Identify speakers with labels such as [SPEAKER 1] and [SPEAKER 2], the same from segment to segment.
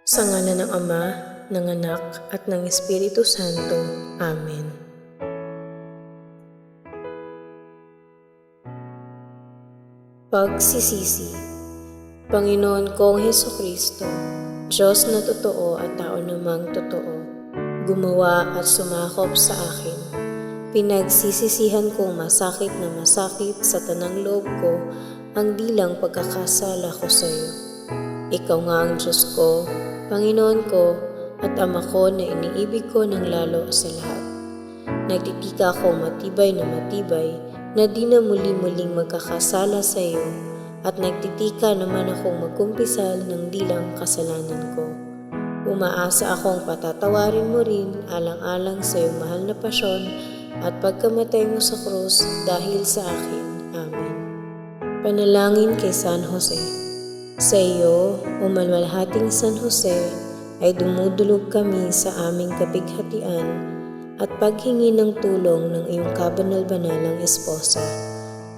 [SPEAKER 1] Sa ngalan ng Ama, ng Anak, at ng Espiritu Santo. Amen. Pagsisisi. Panginoon kong Hesukristo, Diyos na totoo at tao namang totoo, gumawa at sumakop sa akin. Pinagsisisihan kong masakit na masakit sa tanang loob ko ang dilang pagkakasala ko sa iyo. Ikaw nga ang Diyos ko, Panginoon ko, at Ama ko na iniibig ko ng lalo sa lahat. Nagtitika akong matibay na di na muli-muling magkakasala sa iyo, at nagtitika naman akong magkumpisal ng dilang kasalanan ko. Umaasa akong patatawarin mo rin alang-alang sa iyong mahal na pasyon at pagkamatay mo sa krus dahil sa akin. Amen. Panalangin kay San Jose. Sa iyo, o malwalhating San Jose, ay dumudulog kami sa aming kapighatian at paghingi ng tulong ng iyong kabanal-banalang esposa,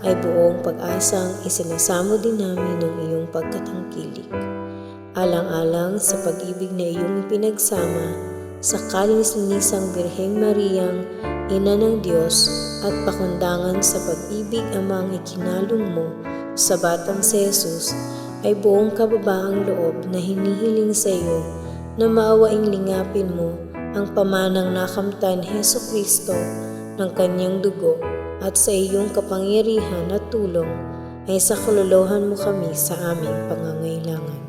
[SPEAKER 1] ay buong pag-asang isinasamo din namin ng iyong pagkatangkilik. Alang-alang sa pag-ibig na iyong ipinagsama sa kalinis-linisang Birheng Mariang, Ina ng Diyos, at pakundangan sa pag-ibig amang ikinalong mo sa batang si Jesus, ay buong kababaang loob na hinihiling sa iyo na maawaing lingapin mo ang pamanang nakamtan Hesukristo ng kanyang dugo, at sa iyong kapangyarihan at tulong ay saklolohan mo kami sa aming pangangailangan.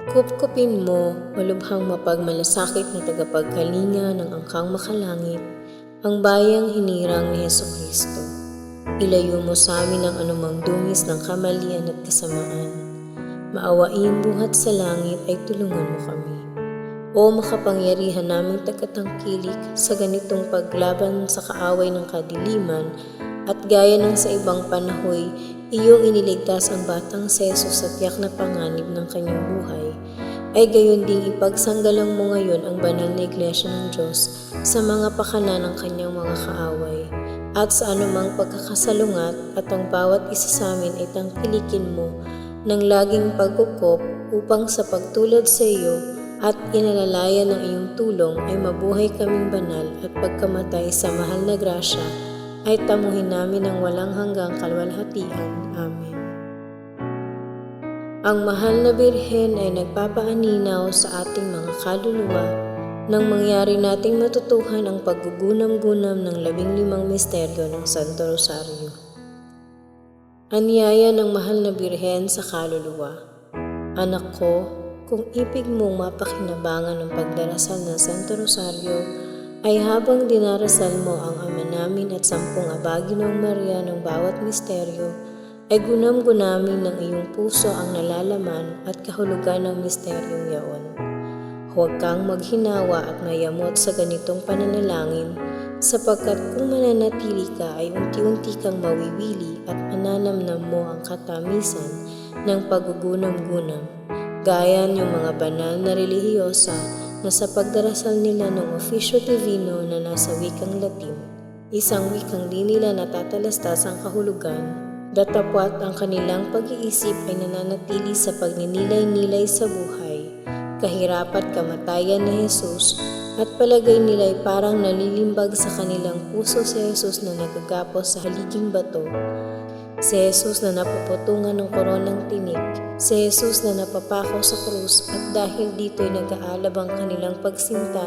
[SPEAKER 1] Kupkupin mo, malubhang mapagmalasakit na tagapagkalinga ng angkang makalangit, ang bayang hinirang ni Hesukristo. Ilayo mo sa amin ang anumang dungis ng kamalian at kasamaan. Maawain buhat sa langit ay tulungan mo kami. O makapangyarihan naming tagatangkilik sa ganitong paglaban sa kaaway ng kadiliman, at gaya ng sa ibang panahoy, iyong iniligtas ang batang si Jesus sa tiyak na panganib ng kanyang buhay, ay gayon ding ipagsanggalang mo ngayon ang banal na Iglesia ng Diyos sa mga pakana ng kanyang mga kaaway, at sa anumang pagkakasalungat, at ang bawat isa sa amin ay tangkilikin mo ng laging pagkukop upang sa pagtulad sa iyo at inalalayan ng iyong tulong ay mabuhay kaming banal, at pagkamatay sa mahal na grasya ay tamuhin namin ang walang hanggang kalwalhatian. Amen. Ang mahal na Birhen ay nagpapaaninaw sa ating mga kaluluwa nang mangyari nating matutuhan ang paggugunam-gunam ng 15 misteryo ng Santo Rosario. Anyaya ng mahal na Birhen sa kaluluwa. Anak ko, kung ibig mong mapakinabangan ng pagdarasal ng Santo Rosario, ay habang dinarasal mo ang Ama namin at 10 Abaginong Maria ng bawat misteryo, ay gunam-gunamin ng iyong puso ang nalalaman at kahulugan ng misteryong yaon. Huwag kang maghinawa at mayamot sa ganitong pananalangin, sapagkat kung mananatili ka ay unti-unti kang mawiwili at mananamnam mo ang katamisan ng paggugunam-gunam, gaya yung mga banal na relihiyosa na sa pagdarasal nila ng Officio Divino na nasa wikang Latin, isang wikang di nila natatalastas ang kahulugan, datapwat ang kanilang pag-iisip ay nananatili sa pagninilay-nilay sa buhay, kahirap at kamatayan ni Jesus, at palagay nila ay parang nalilimbag sa kanilang puso si Jesus na nagagapos sa haliging bato, si Jesus na napuputungan ng koronang tinik, si Jesus na napapako sa krus, at dahil dito ay nag-aalab ang kanilang pagsinta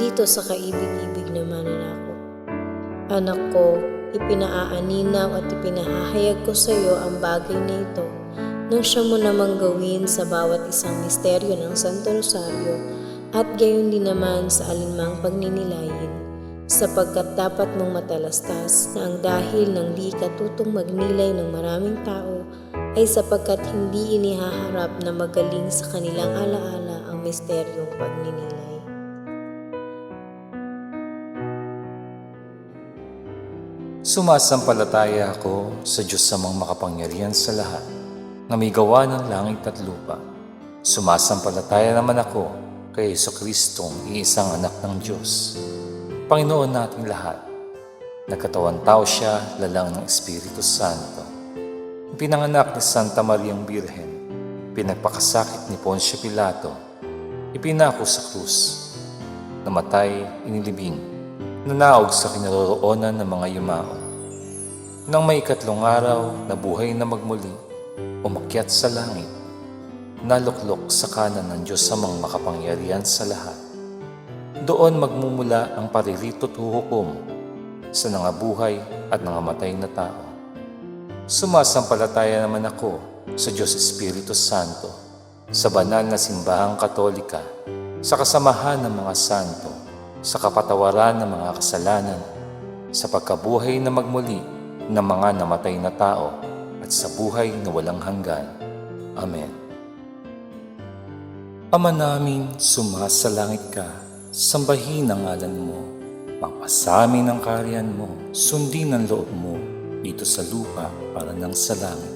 [SPEAKER 1] dito sa kaibig-ibig na mananakop. Anak ko, ipinaaaninaw at ipinahahayag ko sa iyo ang bagay na ito nang siya mo namang gawin sa bawat isang misteryo ng Santo Rosario, at gayon din naman sa alinmang pagninilayin, sapagkat dapat mong matalastas na ang dahil ng di katutong magnilay ng maraming tao ay sapagkat hindi inihaharap na magaling sa kanilang alaala ang misteryong pagninilay.
[SPEAKER 2] Sumasampalataya ako sa Diyos Amang makapangyarihan sa lahat, na may gawa ng langit at lupa. Sumasampalataya naman ako kay Jesucristong iisang anak ng Diyos, Panginoon nating lahat. Nagkatawan tao siya, lalang ng Espiritu Santo. Pinanganak ni Santa Mariang Birhen, pinagpakasakit ni Poncio Pilato, ipinako sa krus, namatay, inilibing, nanaog sa kinaroroonan ng mga yumao. Nang may ikatlong araw, nabuhay na magmuli, umakyat sa langit, naluklok sa kanan ng Diyos amang makapangyarihan sa lahat. Doon magmumula ang paririto't huhukom sa nangabuhay at nangamatay na tao. Sumasampalataya naman ako sa Diyos Espiritu Santo, sa banal na simbahang katolika, sa kasamahan ng mga santo, sa kapatawaran ng mga kasalanan, sa pagkabuhay na magmuli ng mga namatay na tao, at sa buhay na walang hanggan. Amen. Ama namin, sumasalangit ka, sambahin ang ngalan mo, pagpasamin ang kaharian mo, sundin ang loob mo, dito sa lupa para ng sa langit.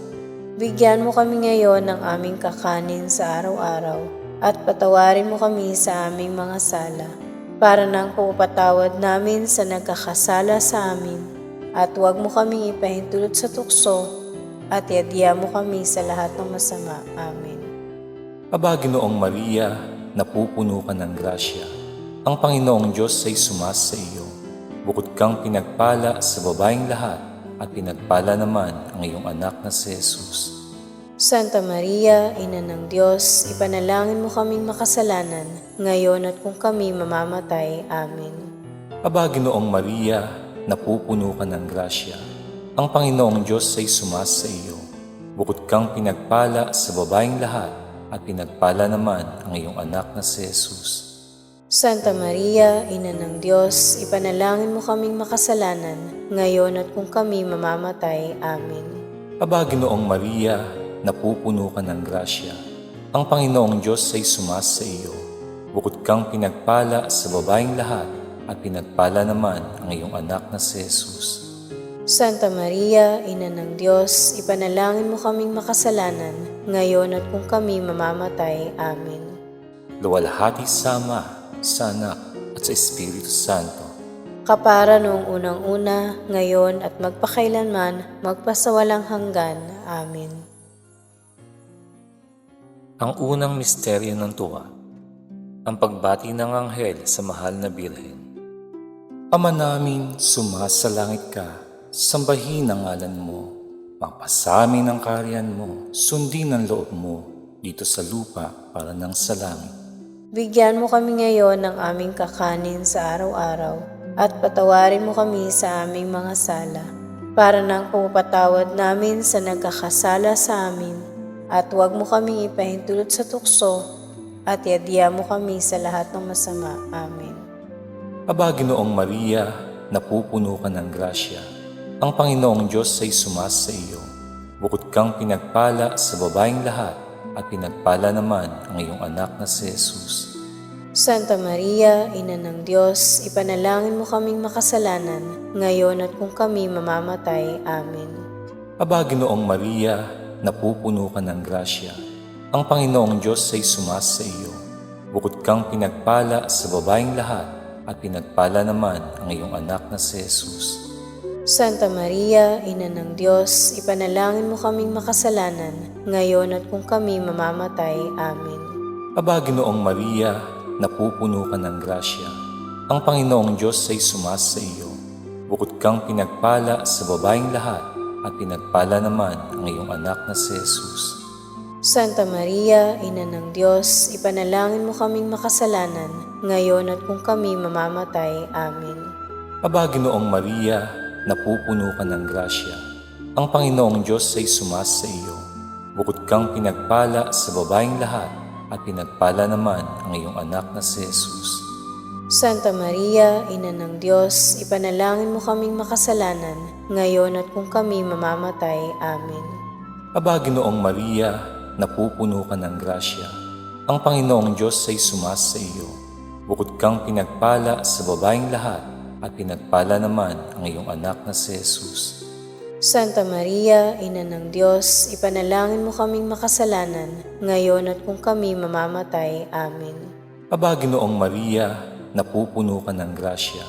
[SPEAKER 1] Bigyan mo kami ngayon ng aming kakanin sa araw-araw at patawarin mo kami sa aming mga sala para ng pagpapatawad namin sa nagkakasala sa amin. At huwag mo kaming ipahintulot sa tukso at iadya mo kami sa lahat ng masama. Amen.
[SPEAKER 2] Aba, Ginoong Maria, napupuno ka ng grasya. Ang Panginoong Diyos ay sumasa iyo. Bukod kang pinagpala sa babaeng lahat at pinagpala naman ang iyong anak na si Jesus.
[SPEAKER 1] Santa Maria, Ina ng Diyos, ipanalangin mo kaming makasalanan, ngayon at kung kami mamamatay. Amen.
[SPEAKER 2] Aba, Ginoong Maria, napupuno ka ng grasya. Ang Panginoong Diyos ay sumasa iyo. Bukod kang pinagpala sa babaeng lahat at pinagpala naman ang iyong anak na si Jesus.
[SPEAKER 1] Santa Maria, Ina ng Diyos, ipanalangin mo kaming makasalanan, ngayon at kung kami mamamatay. Amen.
[SPEAKER 2] Aba, Ginoong Maria, napupuno ka ng grasya. Ang Panginoong Diyos ay sumasa iyo. Bukod kang pinagpala sa babaeng lahat at pinagpala naman ang iyong anak na si Jesus.
[SPEAKER 1] Santa Maria, Ina ng Diyos, ipanalangin mo kaming makasalanan, ngayon at kung kami mamamatay. Amen.
[SPEAKER 2] Luwalhati sa Ama, sa Anak, at sa Espiritu Santo.
[SPEAKER 1] Kapara noong unang-una, ngayon at magpakailanman, magpasawalang hanggan. Amen.
[SPEAKER 2] Ang unang misteryo ng tuwa, ang pagbati ng anghel sa mahal na Birhen. Ama namin, sumasalangit ka, sambahin ang ngalan mo, pagpasamin ang kaharian mo, sundin ang loob mo, dito sa lupa para ng sa langit.
[SPEAKER 1] Bigyan mo kami ngayon ng aming kakanin sa araw-araw at patawarin mo kami sa aming mga sala para ng pagpapatawad namin sa nagkakasala sa amin at huwag mo kaming ipahintulot sa tukso at iadya mo kami sa lahat ng masama. Amen.
[SPEAKER 2] Aba, Ginoong Maria, napupuno ka ng grasya. Ang Panginoong Diyos ay sumasa iyo. Bukod kang pinagpala sa babaeng lahat at pinagpala naman ang iyong anak na si Jesus.
[SPEAKER 1] Santa Maria, Ina ng Diyos, ipanalangin mo kaming makasalanan, ngayon at kung kami mamamatay. Amen.
[SPEAKER 2] Aba, Ginoong Maria, napupuno ka ng grasya. Ang Panginoong Diyos ay sumasa iyo. Bukod kang pinagpala sa babaeng lahat at pinagpala naman ang iyong anak na si Jesus.
[SPEAKER 1] Santa Maria, Ina ng Diyos, ipanalangin mo kaming makasalanan, ngayon at kung kami mamamatay. Amen.
[SPEAKER 2] Aba, Ginoong Maria, napupuno ka ng grasya. Ang Panginoong Diyos ay sumasa iyo. Bukod kang pinagpala sa babaeng lahat at pinagpala naman ang iyong anak na si Jesus.
[SPEAKER 1] Santa Maria, Ina ng Diyos, ipanalangin mo kaming makasalanan, ngayon at kung kami mamamatay. Amen.
[SPEAKER 2] Aba, Ginoong Maria, napupuno ka ng grasya. Ang Panginoong Diyos ay sumasa iyo. Bukod kang pinagpala sa babaeng lahat at pinagpala naman ang iyong anak na si Jesus.
[SPEAKER 1] Santa Maria, Ina ng Diyos, ipanalangin mo kaming makasalanan, ngayon at kung kami mamamatay. Amen.
[SPEAKER 2] Aba, Ginoong Maria, napupuno ka ng grasya. Ang Panginoong Diyos ay sumasa iyo. Bukod kang pinagpala sa babaeng lahat at pinagpala naman ang iyong anak na si Jesus.
[SPEAKER 1] Santa Maria, Ina ng Diyos, ipanalangin mo kaming makasalanan, ngayon at kung kami mamamatay. Amen.
[SPEAKER 2] Aba, Ginoong Maria, napupuno ka ng grasya.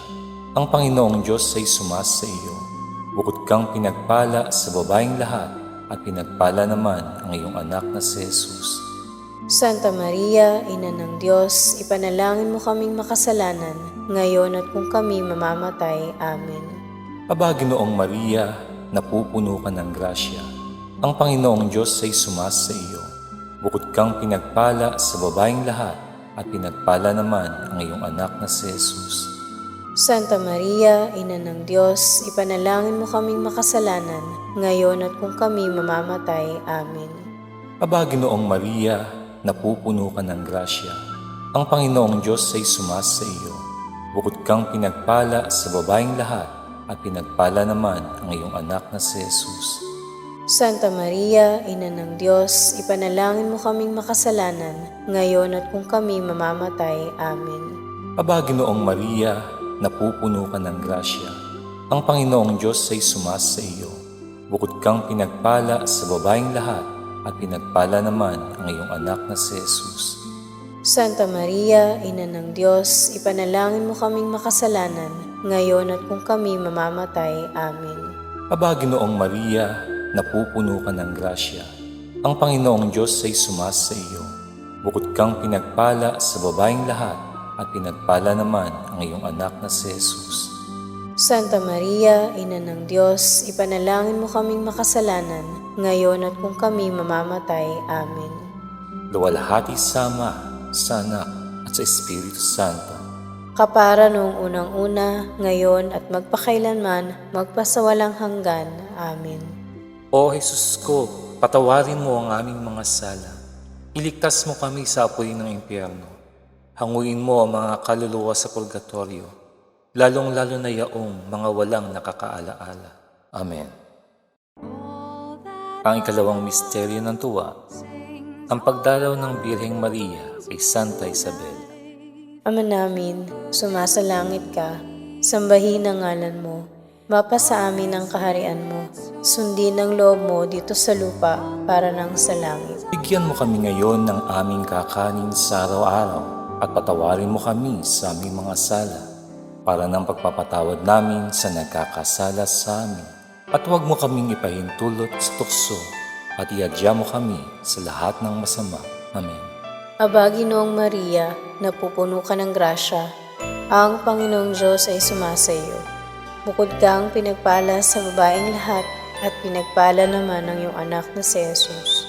[SPEAKER 2] Ang Panginoong Diyos ay sumasa iyo. Bukod kang pinagpala sa babaeng lahat at pinagpala naman ang iyong anak na si Jesus.
[SPEAKER 1] Santa Maria, Ina ng Diyos, ipanalangin mo kaming makasalanan, ngayon at kung kami mamamatay. Amen.
[SPEAKER 2] Aba, Ginoong Maria, napupuno ka ng grasya. Ang Panginoong Diyos ay sumasa iyo. Bukod kang pinagpala sa babaeng lahat, at pinagpala naman ang iyong anak na si Jesus.
[SPEAKER 1] Santa Maria, Ina ng Diyos, ipanalangin mo kaming makasalanan, ngayon at kung kami mamamatay. Amen.
[SPEAKER 2] Aba, Ginoong Maria, napupuno ka ng grasya. Ang Panginoong Diyos ay sumasa iyo. Bukod kang pinagpala sa babaeng lahat, at pinagpala naman ang iyong anak na si Jesus.
[SPEAKER 1] Santa Maria, Ina ng Diyos, ipanalangin mo kaming makasalanan, ngayon at kung kami mamamatay. Amen.
[SPEAKER 2] Aba, Ginoong Maria, napupuno ka ng grasya. Ang Panginoong Diyos ay sumasa iyo. Bukod kang pinagpala sa babaeng lahat, at pinagpala naman ang iyong anak na si Jesus.
[SPEAKER 1] Santa Maria, Ina ng Diyos, ipanalangin mo kaming makasalanan, ngayon at kung kami mamamatay. Amen.
[SPEAKER 2] Aba, Ginoong Maria, napupuno ka ng grasya. Ang Panginoong Diyos ay sumasa iyo. Bukod kang pinagpala sa babaeng lahat, at pinagpala naman ang iyong anak na si Jesus.
[SPEAKER 1] Santa Maria, Ina ng Diyos, ipanalangin mo kaming makasalanan, ngayon at kung kami mamamatay. Amen.
[SPEAKER 2] Luwalhati sa Ama, sa Anak, at sa Espiritu Santo.
[SPEAKER 1] Kapara noong unang-una, ngayon at magpakailanman, magpasawalang hanggan. Amen.
[SPEAKER 2] O Jesus ko, patawarin mo ang aming mga sala. Iligtas mo kami sa apoy ng impyerno. Hanguin mo ang mga kaluluwa sa purgatorio, lalong-lalo na yaong mga walang nakakaalaala. Amen. Ang ikalawang misteryo ng tuwa, ang pagdalaw ng Birheng Maria kay Santa Isabel.
[SPEAKER 1] Ama namin, sumasalangit ka, sambahin ang ngalan mo, mapasa amin ang kaharian mo, sundin ang loob mo dito sa lupa para nang sa langit.
[SPEAKER 2] Bigyan mo kami ngayon ng aming kakanin sa araw-araw, at patawarin mo kami sa aming mga sala, para ng pagpapatawad namin sa nagkakasala sa amin. At huwag mo kaming ipahintulot sa tukso, at iadya mo kami sa lahat ng masama. Amen.
[SPEAKER 1] Aba, Ginoong Maria, napupuno ka ng grasya, ang Panginoong Diyos ay sumasa iyo. Bukod kang pinagpala sa babaeng lahat, at pinagpala naman ang iyong anak na si Jesus.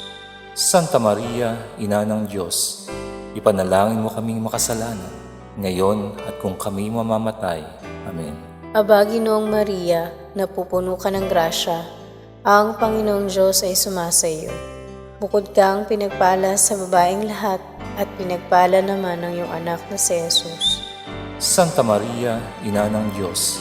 [SPEAKER 2] Santa Maria, Ina ng Diyos, ipanalangin mo kaming makasalanan, ngayon at kung kami mamamatay. Amen.
[SPEAKER 1] Aba, Ginoong Maria, napupuno ka ng grasya, ang Panginoong Diyos ay sumasa iyo. Bukod kang pinagpala sa babaeng lahat, at pinagpala naman ang iyong anak na si Jesus.
[SPEAKER 2] Santa Maria, Ina ng Diyos,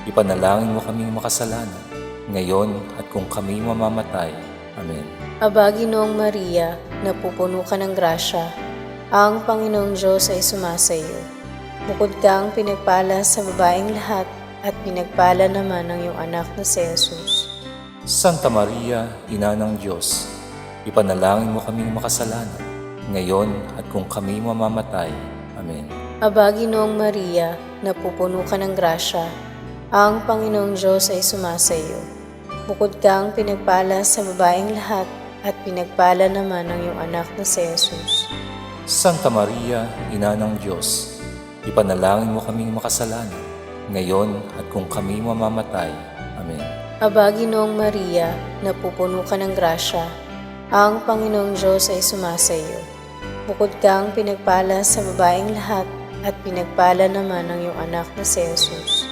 [SPEAKER 2] ipanalangin mo kaming makasalanan, ngayon at kung kami mamamatay. Amen.
[SPEAKER 1] Aba, Ginoong Maria, napupuno ka ng grasya, ang Panginoong Diyos ay sumasa iyo. Bukod kang pinagpala sa babaeng lahat, at pinagpala naman ang iyong anak na si Jesus.
[SPEAKER 2] Santa Maria, Ina ng Diyos, ipanalangin mo kaming makasalanan, ngayon at kung kami mamamatay. Amen.
[SPEAKER 1] Aba, Ginoong Maria, napupuno ka ng grasya, ang Panginoong Diyos ay sumasa iyo. Bukod kang pinagpala sa babaeng lahat, at pinagpala naman ang iyong anak na si Jesus.
[SPEAKER 2] Santa Maria, Ina ng Diyos, ipanalangin mo kaming makasalanan, ngayon at kung kami mamamatay. Amen.
[SPEAKER 1] Aba, Ginoong Maria, napupuno ka ng grasya, ang Panginoong Diyos ay sumasa iyo. Bukod kang pinagpala sa babaeng lahat, at pinagpala naman ang iyong anak na si Jesus.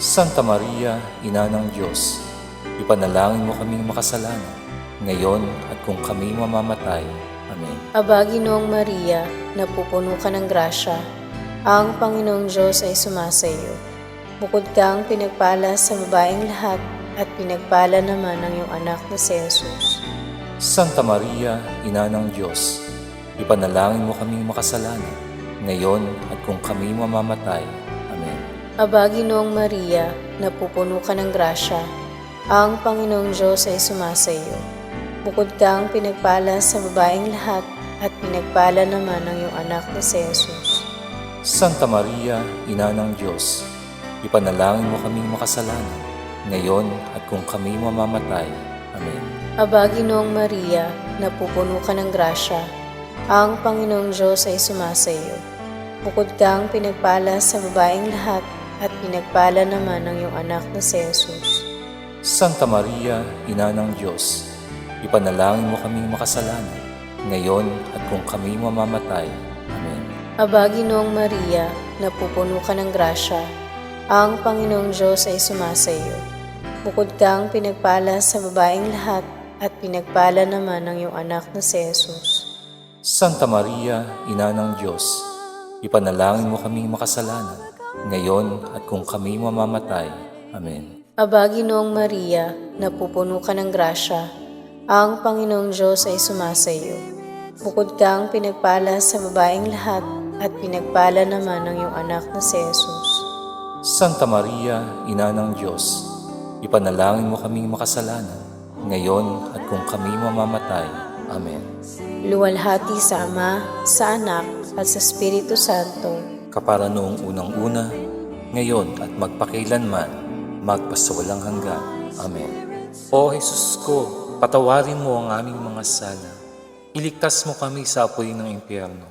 [SPEAKER 2] Santa Maria, Ina ng Diyos, ipanalangin mo kaming makasalanan, ngayon at kung kami mamamatay. Amen.
[SPEAKER 1] Aba, Ginoong Maria, napupuno ka ng grasya, ang Panginoong Diyos ay sumasa iyo. Bukod kang pinagpala sa babaeng lahat, at pinagpala naman ang iyong anak na si Jesus.
[SPEAKER 2] Santa Maria, Ina ng Diyos, ipanalangin mo kaming makasalanan, ngayon at kung kami mamamatay. Amen.
[SPEAKER 1] Aba, Ginoong Maria, napupuno ka ng grasya, ang Panginoong Diyos ay sumasa iyo. Bukod kang pinagpala sa babaeng lahat, at pinagpala naman ang iyong anak na si Jesus.
[SPEAKER 2] Santa Maria, Ina ng Diyos, ipanalangin mo kaming makasalanan, ngayon at kung kami mamamatay. Amen.
[SPEAKER 1] Aba, Ginoong Maria, napupuno ka ng grasya, Ang Panginoong Diyos ay sumasa iyo. Bukod kang pinagpala sa babaeng lahat, at pinagpala naman ang iyong anak na si Jesus.
[SPEAKER 2] Santa Maria, Ina ng Diyos, ipanalangin mo kaming makasalanan, ngayon at kung kami mamamatay. Amen.
[SPEAKER 1] Aba, Ginoong Maria, napupuno ka ng grasya, ang Panginoong Diyos ay sumasa iyo. Bukod kang pinagpala sa babaeng lahat, at pinagpala naman ang iyong anak na si Jesus.
[SPEAKER 2] Santa Maria, Ina ng Diyos, ipanalangin mo kaming makasalanan, ngayon at kung kami mamamatay. Amen.
[SPEAKER 1] Aba, Ginoong Maria, napupuno ka ng grasya, ang Panginoong Diyos ay sumasa iyo. Bukod kang pinagpala sa babaeng lahat, at pinagpala naman ang iyong anak na si Jesus.
[SPEAKER 2] Santa Maria, Ina ng Diyos, ipanalangin mo kaming makasalanan, ngayon at kung kami mamamatay. Amen.
[SPEAKER 1] Luwalhati sa Ama, sa Anak, at sa Espiritu Santo.
[SPEAKER 2] Kapara noong unang-una, ngayon at magpakailanman, magpasawalang hanggan. Amen. O Jesus ko, patawarin mo ang aming mga sala. Iligtas mo kami sa apoy ng impyerno.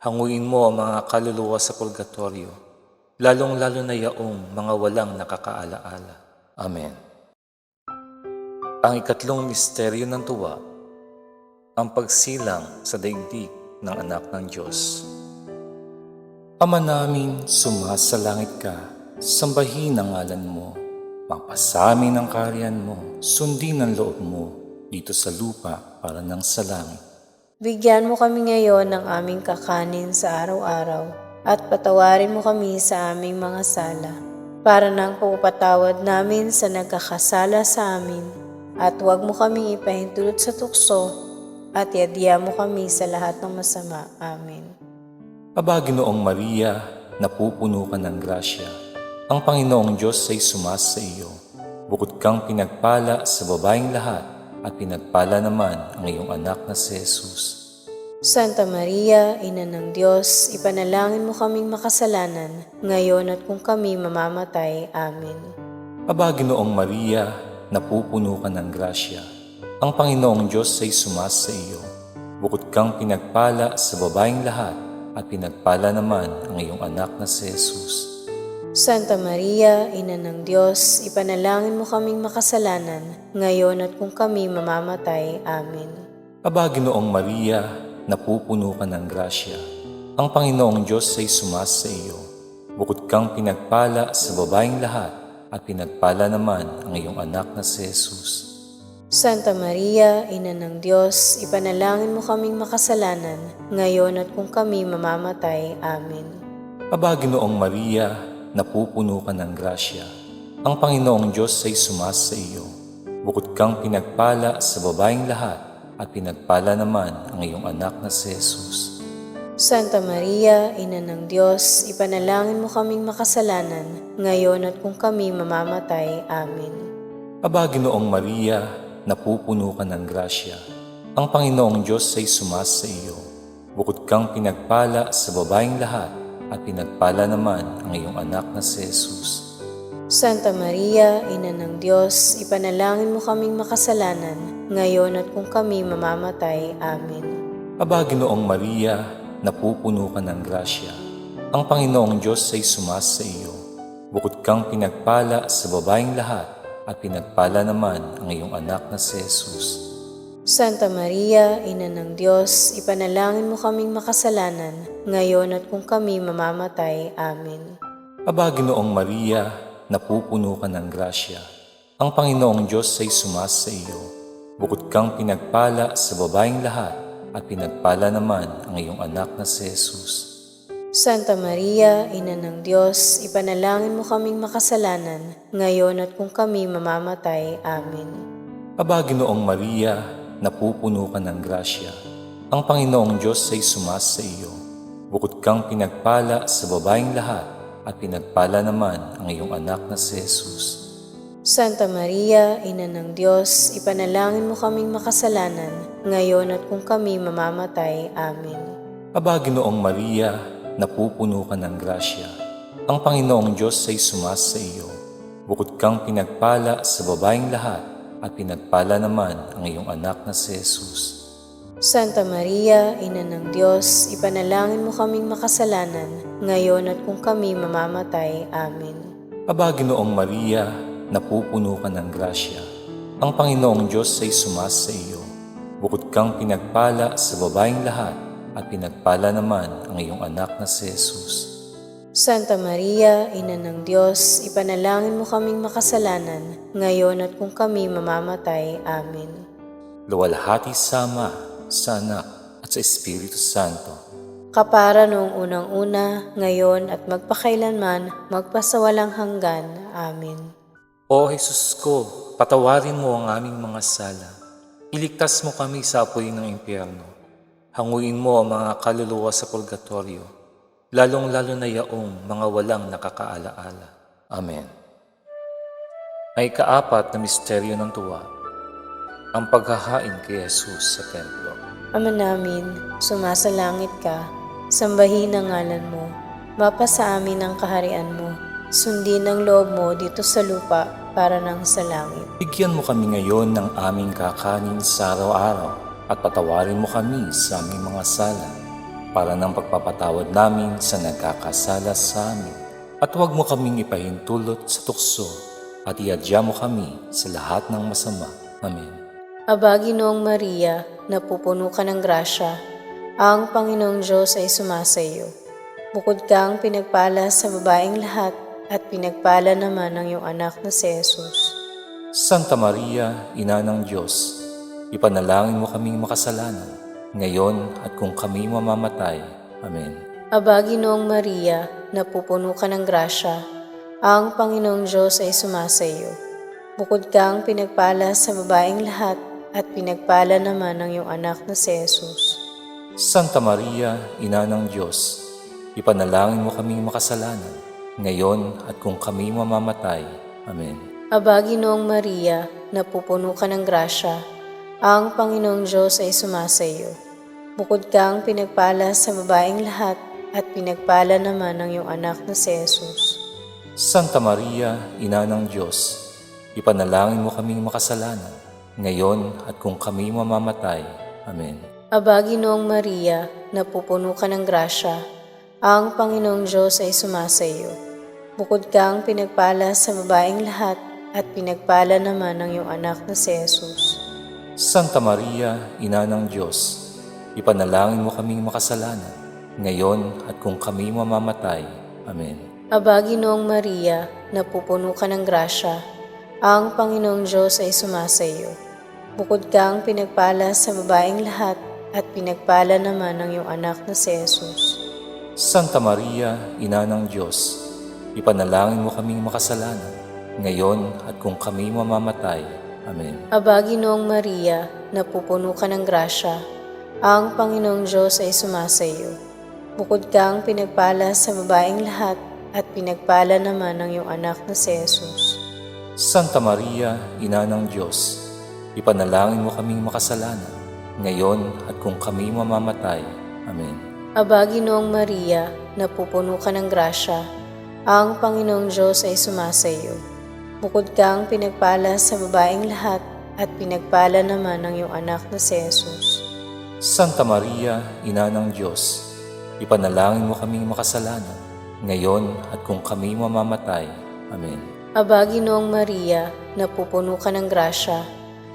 [SPEAKER 2] Hanguin mo ang mga kaluluwa sa purgatorio, lalong-lalo na yaong mga walang nakakaalaala. Amen. Ang ikatlong misteryo ng tuwa, ang pagsilang sa daigdig ng anak ng Diyos. Ama namin, sumasalangit ka, sambahin ang ngalan mo, mapasamin ang kaharian mo, sundin ang loob mo, dito sa lupa para ng sa langit.
[SPEAKER 1] Bigyan mo kami ngayon ng aming kakanin sa araw-araw, at patawarin mo kami sa aming mga sala, para ng pagpapatawad namin sa nagkakasala sa amin, at huwag mo kami ipahintulot sa tukso, at iadya mo kami sa lahat ng masama. Amen.
[SPEAKER 2] Aba, Ginoong Maria, napupuno ka ng grasya. Ang Panginoong Diyos ay sumasa iyo. Bukod kang pinagpala sa babaeng lahat, at pinagpala naman ang iyong anak na si Jesus.
[SPEAKER 1] Santa Maria, Ina ng Diyos, ipanalangin mo kaming makasalanan, ngayon at kung kami mamamatay. Amen.
[SPEAKER 2] Aba, Ginoong Maria, napupuno ka ng grasya. Ang Panginoong Diyos ay sumasa iyo. Bukod kang pinagpala sa babaeng lahat, at pinagpala naman ang iyong anak na si Jesus.
[SPEAKER 1] Santa Maria, Ina ng Diyos, ipanalangin mo kaming makasalanan, ngayon at kung kami mamamatay. Amen.
[SPEAKER 2] Aba, Ginoong Maria, napupuno ka ng grasya. Ang Panginoong Diyos ay sumasa iyo. Bukod kang pinagpala sa babaeng lahat, at pinagpala naman ang iyong anak na si Jesus.
[SPEAKER 1] Santa Maria, Ina ng Diyos, ipanalangin mo kaming makasalanan, ngayon at kung kami mamamatay. Amen.
[SPEAKER 2] Aba, Ginoong Maria, napupuno ka ng grasya. Ang Panginoong Diyos ay sumasa iyo. Bukod kang pinagpala sa babaeng lahat, at pinagpala naman ang iyong anak na si Jesus.
[SPEAKER 1] Santa Maria, Ina ng Diyos, ipanalangin mo kaming makasalanan, ngayon at kung kami mamamatay. Amen.
[SPEAKER 2] Aba, Ginoong Maria, napupuno ka ng grasya. Ang Panginoong Diyos ay sumasa iyo. Bukod kang pinagpala sa babaeng lahat, at pinagpala naman ang iyong anak na si Jesus.
[SPEAKER 1] Santa Maria, Ina ng Diyos, ipanalangin mo kaming makasalanan, ngayon at kung kami mamamatay. Amen.
[SPEAKER 2] Aba, Ginoong Maria, napupuno ka ng grasya. Ang Panginoong Diyos ay sumasa iyo. Bukod kang pinagpala sa babaeng lahat, at pinagpala naman ang iyong anak na si Jesus.
[SPEAKER 1] Santa Maria, Ina ng Diyos, ipanalangin mo kaming makasalanan, ngayon at kung kami mamamatay. Amen.
[SPEAKER 2] Aba, Ginoong Maria, napupuno ka ng grasya. Ang Panginoong Diyos ay sumasa iyo. Bukod kang pinagpala sa babaeng lahat, at pinagpala naman ang iyong anak na si Jesus.
[SPEAKER 1] Santa Maria, Ina ng Diyos, ipanalangin mo kaming makasalanan, ngayon at kung kami mamamatay. Amen.
[SPEAKER 2] Aba, Ginoong Maria, napupuno ka ng grasya. Ang Panginoong Diyos ay sumasa iyo. Bukod kang pinagpala sa babaeng lahat, at pinagpala naman ang iyong anak na si Jesus.
[SPEAKER 1] Santa Maria, Ina ng Diyos, ipanalangin mo kaming makasalanan, ngayon at kung kami mamamatay. Amen.
[SPEAKER 2] Aba, Ginoong Maria, napupuno ka ng grasya. Ang Panginoong Diyos ay sumasa iyo. Bukod kang pinagpala sa babaeng lahat, at pinagpala naman ang iyong anak na si Jesus.
[SPEAKER 1] Santa Maria, Ina ng Diyos, ipanalangin mo kaming makasalanan, ngayon at kung kami mamamatay. Amen.
[SPEAKER 2] Aba, Ginoong Maria, napupuno ka ng grasya. Ang Panginoong Diyos ay sumasa iyo. Bukod kang pinagpala sa babaeng lahat, at pinagpala naman ang iyong anak na si Jesus.
[SPEAKER 1] Santa Maria, Ina ng Diyos, ipanalangin mo kaming makasalanan, ngayon at kung kami mamamatay. Amen.
[SPEAKER 2] Luwalhati sa Ama, sa Anak, at sa Espiritu Santo.
[SPEAKER 1] Kapara noong unang-una, ngayon at magpakailanman, magpasawalang hanggan. Amen.
[SPEAKER 2] O Jesus ko, patawarin mo ang aming mga sala. Iligtas mo kami sa apoy ng impyerno. Hanguin mo ang mga kaluluwa sa purgatorio, lalong-lalo na yaong mga walang nakakaalaala. Amen. Ay kaapat na misteryo ng tuwa, ang paghahain kay Jesus sa templo.
[SPEAKER 1] Ama namin, sumasalangit ka, sambahin ang ngalan mo, mapasa amin ang kaharian mo, sundin ang loob mo dito sa lupa para nang sa langit.
[SPEAKER 2] Bigyan mo kami ngayon ng aming kakanin sa araw-araw at patawarin mo kami sa aming mga sala para ng pagpapatawad namin sa nagkakasala sa amin. At huwag mo kaming ipahintulot sa tukso at iadya mo kami sa lahat ng masama. Amen.
[SPEAKER 1] Aba, Ginoong Maria, napupuno ka ng grasya, ang Panginoong Diyos ay sumasa iyo. Bukod kang pinagpala sa babaeng lahat at pinagpala naman ang iyong anak na si Jesus.
[SPEAKER 2] Santa Maria, Ina ng Diyos, ipanalangin mo kaming makasalanan, ngayon at kung kami mamamatay. Amen.
[SPEAKER 1] Aba, Ginoong Maria, napupuno ka ng grasya, ang Panginoong Diyos ay sumasa iyo. Bukod kang pinagpala sa babaeng lahat at pinagpala naman ang iyong anak na si Jesus.
[SPEAKER 2] Santa Maria, Ina ng Diyos, ipanalangin mo kaming makasalanan, ngayon at kung kami mamamatay. Amen.
[SPEAKER 1] Aba, Ginoong Maria, napupuno ka ng grasya, ang Panginoong Diyos ay sumasa iyo. Bukod kang pinagpala sa babaeng lahat at pinagpala naman ang iyong anak na si Jesus.
[SPEAKER 2] Santa Maria, Ina ng Diyos, ipanalangin mo kaming makasalanan, ngayon at kung kami mamamatay. Amen.
[SPEAKER 1] Aba, Ginoong Maria, napupuno ka ng grasya, ang Panginoong Diyos ay sumasa iyo. Bukod kang pinagpala sa babaeng lahat at pinagpala naman ang iyong anak na si Jesus.
[SPEAKER 2] Santa Maria, Ina ng Diyos, ipanalangin mo kaming makasalanan, ngayon at kung kami mamamatay. Amen.
[SPEAKER 1] Aba, Ginoong Maria, napupuno ka ng grasya, ang Panginoong Diyos ay sumasa iyo. Bukod kang pinagpala sa babaeng lahat at pinagpala naman ang iyong anak na si Jesus.
[SPEAKER 2] Santa Maria, Ina ng Diyos, ipanalangin mo kaming makasalanan, ngayon at kung kami mamamatay. Amen.
[SPEAKER 1] Aba, Ginoong Maria, napupuno ka ng grasya, ang Panginoong Diyos ay sumasa iyo. Bukod kang pinagpala sa babaeng lahat at pinagpala naman ang iyong anak na si Jesus.
[SPEAKER 2] Santa Maria, Ina ng Diyos, ipanalangin mo kaming makasalanan, ngayon at kung kami mamamatay. Amen.
[SPEAKER 1] Aba, Ginoong Maria, napupuno ka ng grasya, ang Panginoong Diyos ay sumasa iyo. Bukod kang pinagpala sa babaeng lahat at pinagpala naman ang iyong anak na si Jesus.
[SPEAKER 2] Santa Maria, Ina ng Diyos, ipanalangin mo kaming makasalanan, ngayon at kung kami mamamatay. Amen.
[SPEAKER 1] Aba, Ginoong Maria, napupuno ka ng grasya,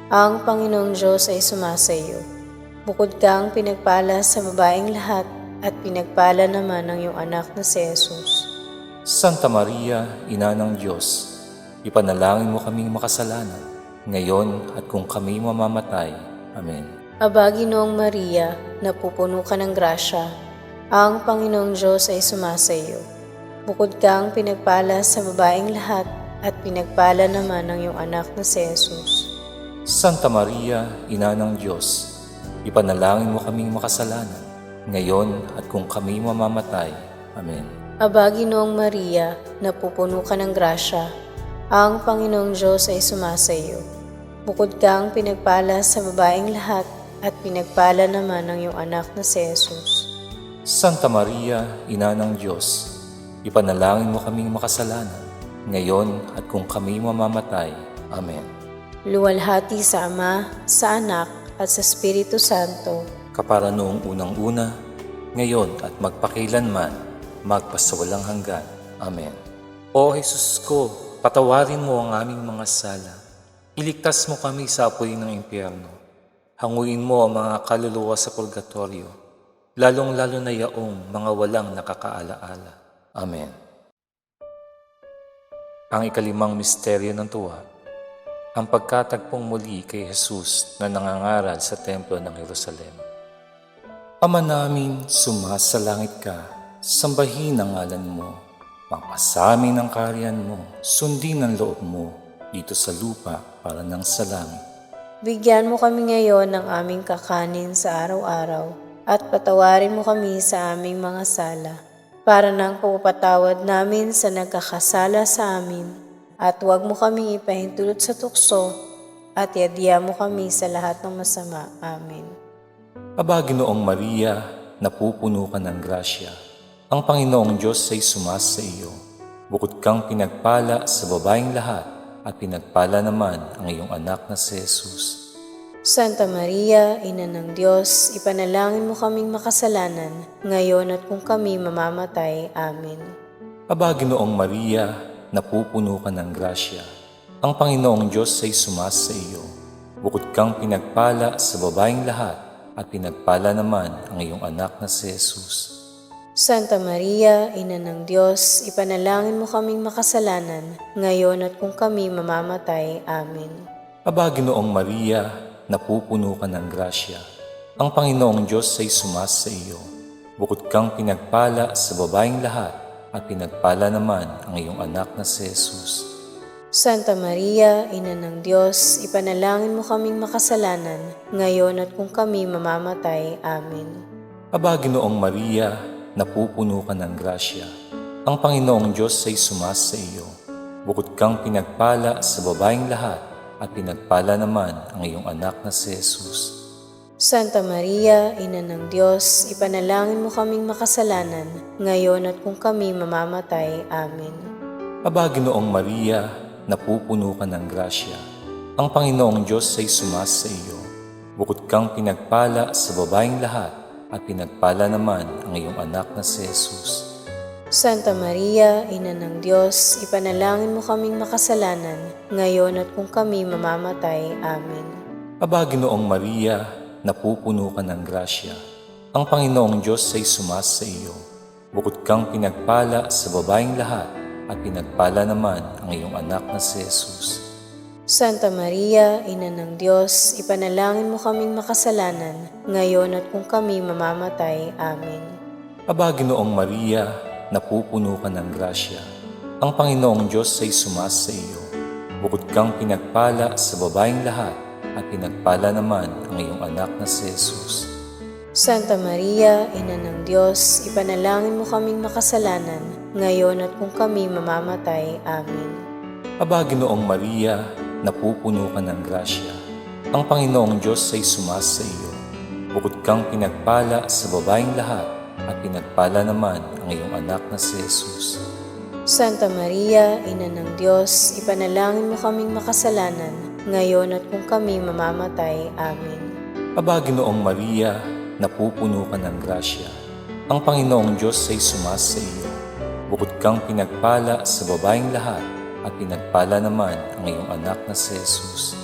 [SPEAKER 1] ang Panginoong Diyos ay sumasa iyo. Bukod kang pinagpala sa babaeng lahat at pinagpala naman ang iyong anak na si Jesus.
[SPEAKER 2] Santa Maria, Ina ng Diyos, ipanalangin mo kaming makasalanan, ngayon at kung kami mamamatay. Amen.
[SPEAKER 1] Aba, Ginoong Maria, napupuno ka ng grasya, ang Panginoong Diyos ay sumasa iyo. Bukod kang pinagpala sa babaeng lahat at pinagpala naman ang iyong anak na si Jesus.
[SPEAKER 2] Santa Maria, Ina ng Diyos, ipanalangin mo kaming makasalanan, ngayon at kung kami mamamatay. Amen.
[SPEAKER 1] Aba, Ginoong Maria, napupuno ka ng grasya, ang Panginoong Diyos ay sumasa iyo. Bukod kang pinagpala sa babaeng lahat at pinagpala naman ang iyong anak na si Jesus.
[SPEAKER 2] Santa Maria, Ina ng Diyos, ipanalangin mo kaming makasalanan, ngayon at kung kami mamamatay. Amen.
[SPEAKER 1] Luwalhati sa Ama, sa Anak, at sa Espiritu Santo,
[SPEAKER 2] kapara noong unang-una, ngayon at magpakailanman, magpasawalang hanggan. Amen. O Jesus ko, patawarin mo ang aming mga sala. Iligtas mo kami sa apoy ng impyerno. Hanguin mo ang mga kaluluwa sa purgatorio, lalong-lalo na yaong mga walang nakakaalaala. Amen. Ang ikalimang misteryo ng tuwa, ang pagkatagpong muli kay Jesus na nangangaral sa templo ng Jerusalem. Ama namin, sumasalangit ka, sambahin ang ngalan mo, mapasamin ang kaharian mo, sundin ang loob mo, dito sa lupa para ng sa langit.
[SPEAKER 1] bigyan mo kami ngayon ng aming kakanin sa araw-araw at patawarin mo kami sa aming mga sala, para ng pagpapatawad namin sa nagkakasala sa amin, at huwag mo kami ipahintulot sa tukso, at iadya mo kami sa lahat ng masama. Amen.
[SPEAKER 2] Aba, Ginoong Maria, napupuno ka ng grasya. Ang Panginoong Diyos ay sumasa iyo. Bukod kang pinagpala sa babaeng lahat, at pinagpala naman ang iyong anak na si Jesus.
[SPEAKER 1] Santa Maria, Ina ng Diyos, ipanalangin mo kaming makasalanan, ngayon at kung kami mamamatay. Amen.
[SPEAKER 2] Aba, Ginoong Maria, napupuno ka ng grasya. Ang Panginoong Diyos ay sumasa iyo. Bukod kang pinagpala sa babaeng lahat, at pinagpala naman ang iyong anak na si Jesus.
[SPEAKER 1] Santa Maria, Ina ng Diyos, ipanalangin mo kaming makasalanan, ngayon at kung kami mamamatay. Amen.
[SPEAKER 2] Aba, Ginoong Maria, napupuno ka ng grasya. Ang Panginoong Diyos ay sumasa iyo. Bukod kang pinagpala sa babaeng lahat, at pinagpala naman ang iyong anak na si Jesus.
[SPEAKER 1] Santa Maria, Ina ng Diyos, ipanalangin mo kaming makasalanan, ngayon at kung kami mamamatay. Amen.
[SPEAKER 2] Aba, Ginoong Maria, napupuno ka ng grasya. Ang Panginoong Diyos ay sumasa iyo. Bukod kang pinagpala sa babaeng lahat, at pinagpala naman ang iyong anak na si Jesus.
[SPEAKER 1] Santa Maria, Ina ng Diyos, ipanalangin mo kaming makasalanan, ngayon at kung kami mamamatay. Amen.
[SPEAKER 2] Aba, Ginoong Maria, napupuno ka ng grasya. Ang Panginoong Diyos ay sumasa iyo. Bukod kang pinagpala sa babaeng lahat, at pinagpala naman ang iyong anak na si Jesus.
[SPEAKER 1] Santa Maria, Ina ng Diyos, ipanalangin mo kaming makasalanan, ngayon at kung kami mamamatay. Amen.
[SPEAKER 2] Aba, Ginoong Maria, napupuno ka ng grasya. Ang Panginoong Diyos ay sumasa iyo. Bukod kang pinagpala sa babaeng lahat, at pinagpala naman ang iyong anak na si Jesus.
[SPEAKER 1] Santa Maria, Ina ng Diyos, ipanalangin mo kaming makasalanan, ngayon at kung kami mamamatay. Amen.
[SPEAKER 2] Aba, Ginoong Maria, napupuno ka ng grasya. Ang Panginoong Diyos ay sumasa iyo. Bukod kang pinagpala sa babaeng lahat, at pinagpala naman ang iyong anak na si Jesus.
[SPEAKER 1] Santa Maria, Ina ng Diyos, ipanalangin mo kaming makasalanan, ngayon at kung kami mamamatay. Amen.
[SPEAKER 2] Aba, Ginoong Maria, napupuno ka ng grasya. Ang Panginoong Diyos ay sumasa iyo. Bukod kang pinagpala sa babaeng lahat, at pinagpala naman ang iyong anak na si Jesus.
[SPEAKER 1] Santa Maria, Ina ng Diyos, ipanalangin mo kaming makasalanan, ngayon at kung kami mamamatay. Amen.
[SPEAKER 2] Aba, Ginoong Maria, napupuno ka ng grasya. Ang Panginoong Diyos ay sumasa iyo. Bukod kang pinagpala sa babaeng lahat, at pinagpala naman ang iyong anak na si Jesus.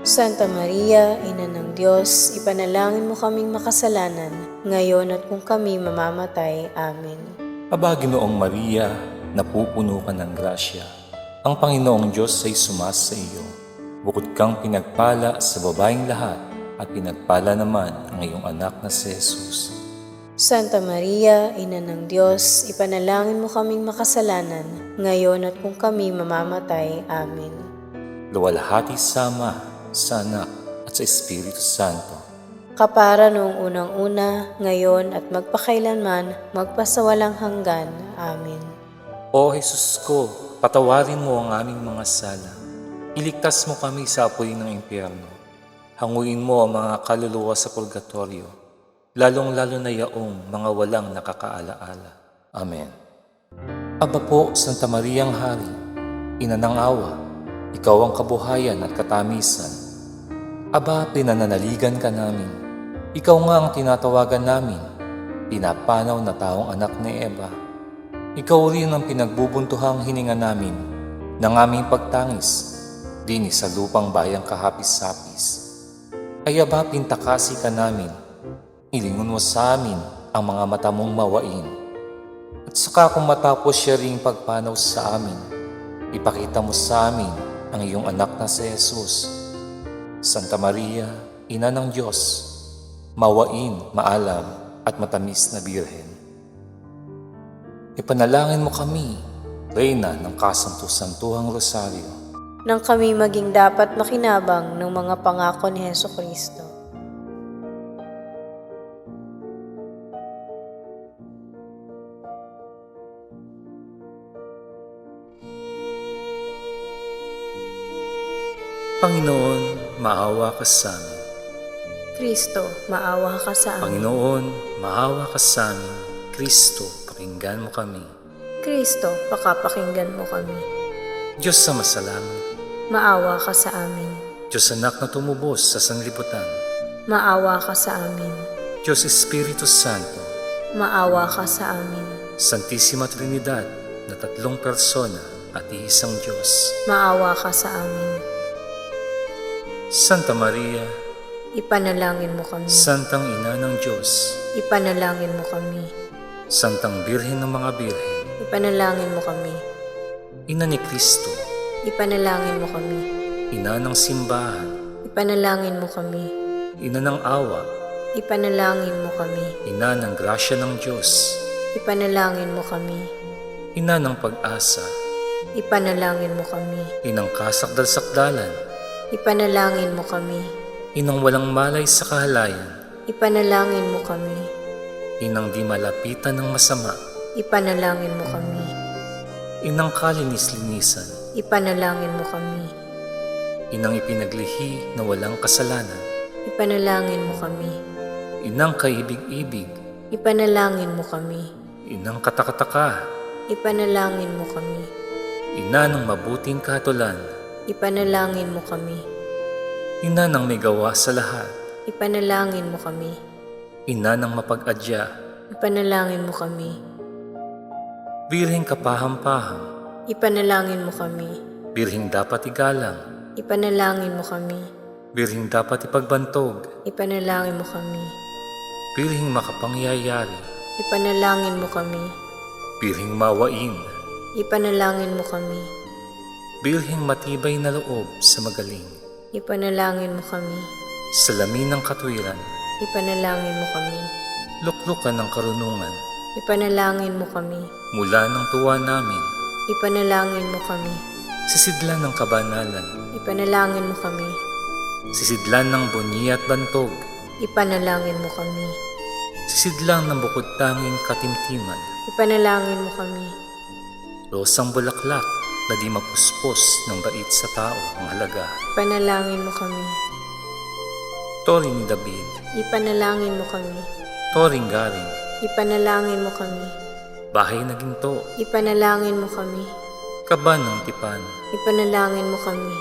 [SPEAKER 1] Santa Maria, Ina ng Diyos, ipanalangin mo kaming makasalanan, ngayon at kung kami mamamatay. Amen.
[SPEAKER 2] Aba, Ginoong Maria, napupuno ka ng grasya. Ang Panginoong Diyos ay sumasa iyo. Bukod kang pinagpala sa babaeng lahat, at pinagpala naman ang iyong anak na si Jesus.
[SPEAKER 1] Santa Maria, Ina ng Diyos, ipanalangin mo kaming makasalanan, ngayon at kung kami mamamatay. Amen.
[SPEAKER 2] Luwalhati sa Ama, sa Anak, at sa Espiritu Santo.
[SPEAKER 1] Kapara noong unang-una, ngayon at magpakailanman, magpasawalang hanggan. Amen.
[SPEAKER 2] O Jesus ko, patawarin mo ang aming mga sala. Iligtas mo kami sa apoy ng impyerno. Hanguin mo ang mga kaluluwa sa purgatorio, lalong-lalo na yaong mga walang nakakaalaala. Amen. Aba po, Santa Mariang Hari, Ina ng Awa, Ikaw ang kabuhayan at katamisan. Aba, pinananaligan ka namin. Ikaw nga ang tinatawagan namin, pinapanaw na taong anak ni Eva. Ikaw rin ang pinagbubuntuhang hininga namin ng aming pagtangis, din sa lupang bayang kahapis-hapis. Ay aba, pintakasi ka namin, ilingon mo sa amin ang mga mata mong mawain. At saka kung matapos siya ring pagpanaw sa amin, ipakita mo sa amin ang iyong anak na si Jesus. Santa Maria, Ina ng Diyos, mawain, maalam at matamis na Birhen. Ipanalangin mo kami, Reyna ng Kasanto-Santuhang Rosaryo,
[SPEAKER 1] nang kami maging dapat makinabang ng mga pangako ni Hesukristo.
[SPEAKER 2] Panginoon, maawa ka sa amin.
[SPEAKER 1] Kristo, maawa ka sa amin.
[SPEAKER 2] Panginoon, maawa ka sa amin. Kristo, pakinggan mo kami.
[SPEAKER 1] Kristo, pakapakinggan mo kami.
[SPEAKER 2] Diyos sa masalangit,
[SPEAKER 1] Maawa ka sa amin.
[SPEAKER 2] Diyos anak na tumubos sa sanlibutan,
[SPEAKER 1] Maawa ka sa amin.
[SPEAKER 2] Diyos Espiritu Santo,
[SPEAKER 1] Maawa ka sa amin.
[SPEAKER 2] Santisima Trinidad na tatlong persona at iisang Diyos.
[SPEAKER 1] Maawa ka sa amin.
[SPEAKER 2] Santa Maria,
[SPEAKER 1] Ipanalangin mo kami.
[SPEAKER 2] Santang Ina ng Diyos,
[SPEAKER 1] Ipanalangin mo kami.
[SPEAKER 2] Santang Birhen ng mga Birhen,
[SPEAKER 1] Ipanalangin mo kami.
[SPEAKER 2] Ina ni Kristo,
[SPEAKER 1] Ipanalangin mo kami.
[SPEAKER 2] Ina ng simbahan,
[SPEAKER 1] Ipanalangin mo kami.
[SPEAKER 2] Ina ng awa,
[SPEAKER 1] Ipanalangin mo kami.
[SPEAKER 2] Ina ng grasya ng Diyos,
[SPEAKER 1] Ipanalangin mo kami.
[SPEAKER 2] Ina ng pag-asa,
[SPEAKER 1] Ipanalangin mo kami.
[SPEAKER 2] Inang kasakdal-sakdalan,
[SPEAKER 1] Ipanalangin mo kami.
[SPEAKER 2] Inang walang malay sa kahalayan,
[SPEAKER 1] Ipanalangin mo kami.
[SPEAKER 2] Inang di malapitan ng masama,
[SPEAKER 1] Ipanalangin mo kami.
[SPEAKER 2] Inang kalinis-linisan,
[SPEAKER 1] Ipanalangin mo kami.
[SPEAKER 2] Inang ipinaglihi na walang kasalanan,
[SPEAKER 1] Ipanalangin mo kami.
[SPEAKER 2] Inang kaibig-ibig,
[SPEAKER 1] Ipanalangin mo kami.
[SPEAKER 2] Inang katakataka,
[SPEAKER 1] Ipanalangin mo kami.
[SPEAKER 2] Ina ng mabuting kahatulan,
[SPEAKER 1] Ipanalangin mo kami.
[SPEAKER 2] Ina ng may gawa sa lahat,
[SPEAKER 1] Ipanalangin mo kami.
[SPEAKER 2] Ina ng mapag-adya,
[SPEAKER 1] Ipanalangin mo kami.
[SPEAKER 2] Birheng kapaham-paham,
[SPEAKER 1] Ipanalangin mo kami.
[SPEAKER 2] Birheng dapat igalang,
[SPEAKER 1] Ipanalangin mo kami.
[SPEAKER 2] Birheng dapat ipagbantog,
[SPEAKER 1] Ipanalangin mo kami.
[SPEAKER 2] Birheng makapangyayari,
[SPEAKER 1] Ipanalangin mo kami.
[SPEAKER 2] Birheng mawain,
[SPEAKER 1] Ipanalangin mo kami.
[SPEAKER 2] Birheng matibay na loob sa magaling,
[SPEAKER 1] Ipanalangin mo kami.
[SPEAKER 2] salamin ng katwiran,
[SPEAKER 1] Ipanalangin mo kami.
[SPEAKER 2] luklukan ng karunungan,
[SPEAKER 1] Ipanalangin mo kami.
[SPEAKER 2] mula ng tuwa namin,
[SPEAKER 1] Ipanalangin mo kami.
[SPEAKER 2] sisidlan ng kabanalan,
[SPEAKER 1] Ipanalangin mo kami.
[SPEAKER 2] sisidlan ng bunyi at bantog,
[SPEAKER 1] Ipanalangin mo kami.
[SPEAKER 2] sisidlan ng bukod tanging katimtiman,
[SPEAKER 1] Ipanalangin mo kami.
[SPEAKER 2] rosang bulaklak na di mapuspos ng bait sa tao ang halaga,
[SPEAKER 1] Ipanalangin mo kami.
[SPEAKER 2] tori ni David,
[SPEAKER 1] Ipanalangin mo kami.
[SPEAKER 2] toring garing,
[SPEAKER 1] Ipanalangin mo kami.
[SPEAKER 2] bahay na ginto,
[SPEAKER 1] Ipanalangin mo kami.
[SPEAKER 2] kaban ng tipan,
[SPEAKER 1] Ipanalangin mo kami.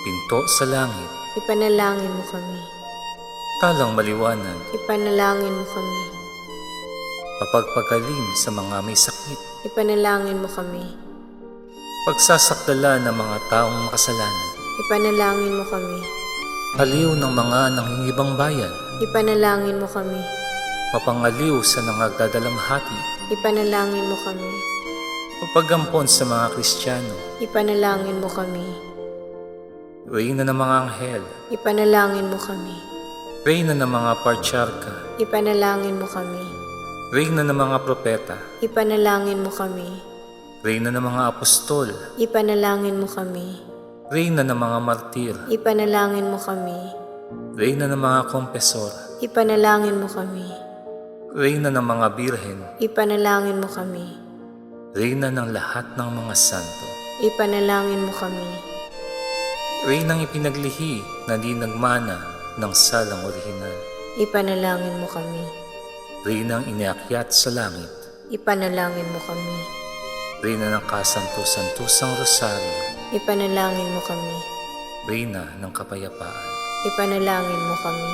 [SPEAKER 2] pinto sa langit,
[SPEAKER 1] Ipanalangin mo kami.
[SPEAKER 2] talang maliwanag,
[SPEAKER 1] Ipanalangin mo kami.
[SPEAKER 2] mapagpagaling sa mga may sakit,
[SPEAKER 1] Ipanalangin mo kami.
[SPEAKER 2] pagsasakdala ng mga taong makasalanan,
[SPEAKER 1] Ipanalangin mo kami.
[SPEAKER 2] aliw ng mga nangingibang bayan,
[SPEAKER 1] Ipanalangin mo kami.
[SPEAKER 2] mapangaliw sa nangagdadalamhati,
[SPEAKER 1] Ipanalangin mo kami.
[SPEAKER 2] mapagampon sa mga Kristiyano,
[SPEAKER 1] Ipanalangin mo kami.
[SPEAKER 2] reyna ng mga anghel,
[SPEAKER 1] Ipanalangin mo kami.
[SPEAKER 2] reyna ng mga partyarka,
[SPEAKER 1] Ipanalangin mo kami.
[SPEAKER 2] reyna ng mga propeta,
[SPEAKER 1] Ipanalangin mo kami.
[SPEAKER 2] reyna ng mga apostol,
[SPEAKER 1] Ipanalangin mo kami.
[SPEAKER 2] reyna ng mga martir,
[SPEAKER 1] Ipanalangin mo kami.
[SPEAKER 2] reyna ng mga kompesor,
[SPEAKER 1] Ipanalangin mo kami.
[SPEAKER 2] reyna ng mga birhen,
[SPEAKER 1] Ipanalangin mo kami.
[SPEAKER 2] reyna ng lahat ng mga santo,
[SPEAKER 1] Ipanalangin mo kami.
[SPEAKER 2] reynang ipinaglihi na di nagmana ng salang orihinal,
[SPEAKER 1] Ipanalangin mo kami.
[SPEAKER 2] reynang iniakyat sa langit,
[SPEAKER 1] Ipanalangin mo kami.
[SPEAKER 2] reyna ng kasanto-santosang rosaryo,
[SPEAKER 1] Ipanalangin mo kami.
[SPEAKER 2] reyna ng kapayapaan.
[SPEAKER 1] ipanalangin mo kami.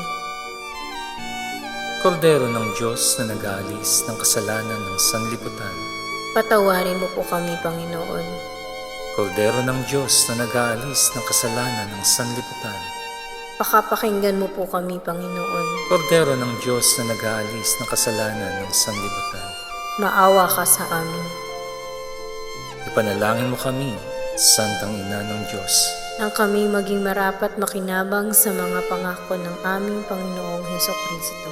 [SPEAKER 2] Kordero ng Diyos na nag-aalis ng kasalanan ng sanlibutan,
[SPEAKER 1] Patawarin mo po kami, Panginoon.
[SPEAKER 2] Kordero ng Diyos na nag-aalis ng kasalanan ng sanlibutan,
[SPEAKER 1] Pakapakinggan mo po kami, Panginoon.
[SPEAKER 2] Kordero ng Diyos na nag-aalis ng kasalanan ng sanlibutan,
[SPEAKER 1] Maawa ka sa amin.
[SPEAKER 2] ipanalangin mo kami, Santang Ina ng Diyos,
[SPEAKER 1] Nang kami maging marapat makinabang sa mga pangako ng aming Panginoong Hesukristo.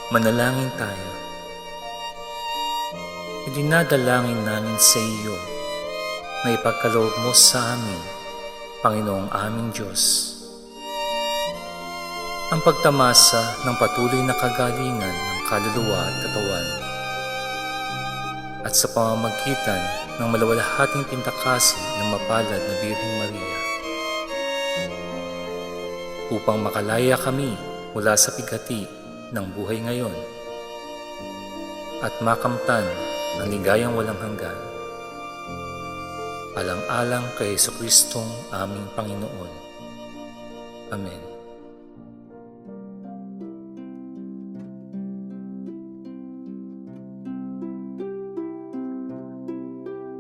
[SPEAKER 2] Manalangin tayo. Idinadalangin namin sa iyo na ipagkaloob mo sa amin, Panginoong aming Diyos, ang pagtamasa ng patuloy na kagalingan ng kaluluwa at katawan, at sa pamamagitan ng malawalhating pintakasin ng mapalad na Birheng Maria, upang makalaya kami mula sa bigati ng buhay ngayon at makamtan ang ligayang walang hanggan. Alang-alang kay Jesucristong aming Panginoon. Amen.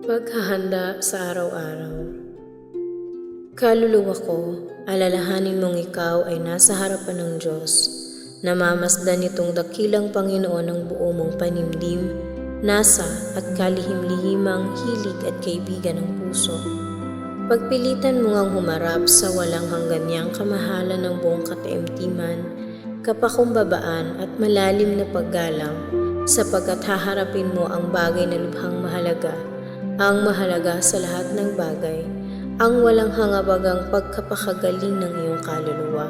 [SPEAKER 1] Paghahanda sa araw-araw. Kaluluwa ko, alalahanin mong ikaw ay nasa harapan ng Diyos. Namamasdan nitong dakilang Panginoon ng buo mong panimdim, nasa at kalihim-lihimang hilig at kaibigan ng puso. Pagpilitan mo ngang humarap sa walang hanggan niyang kamahalan ng buong kataimtiman, kapakumbabaan at malalim na paggalang, sapagkat haharapin mo ang bagay na lubhang mahalaga, ang mahalaga sa lahat ng bagay, ang walang hangabagang pagkapakagaling ng iyong kaluluwa.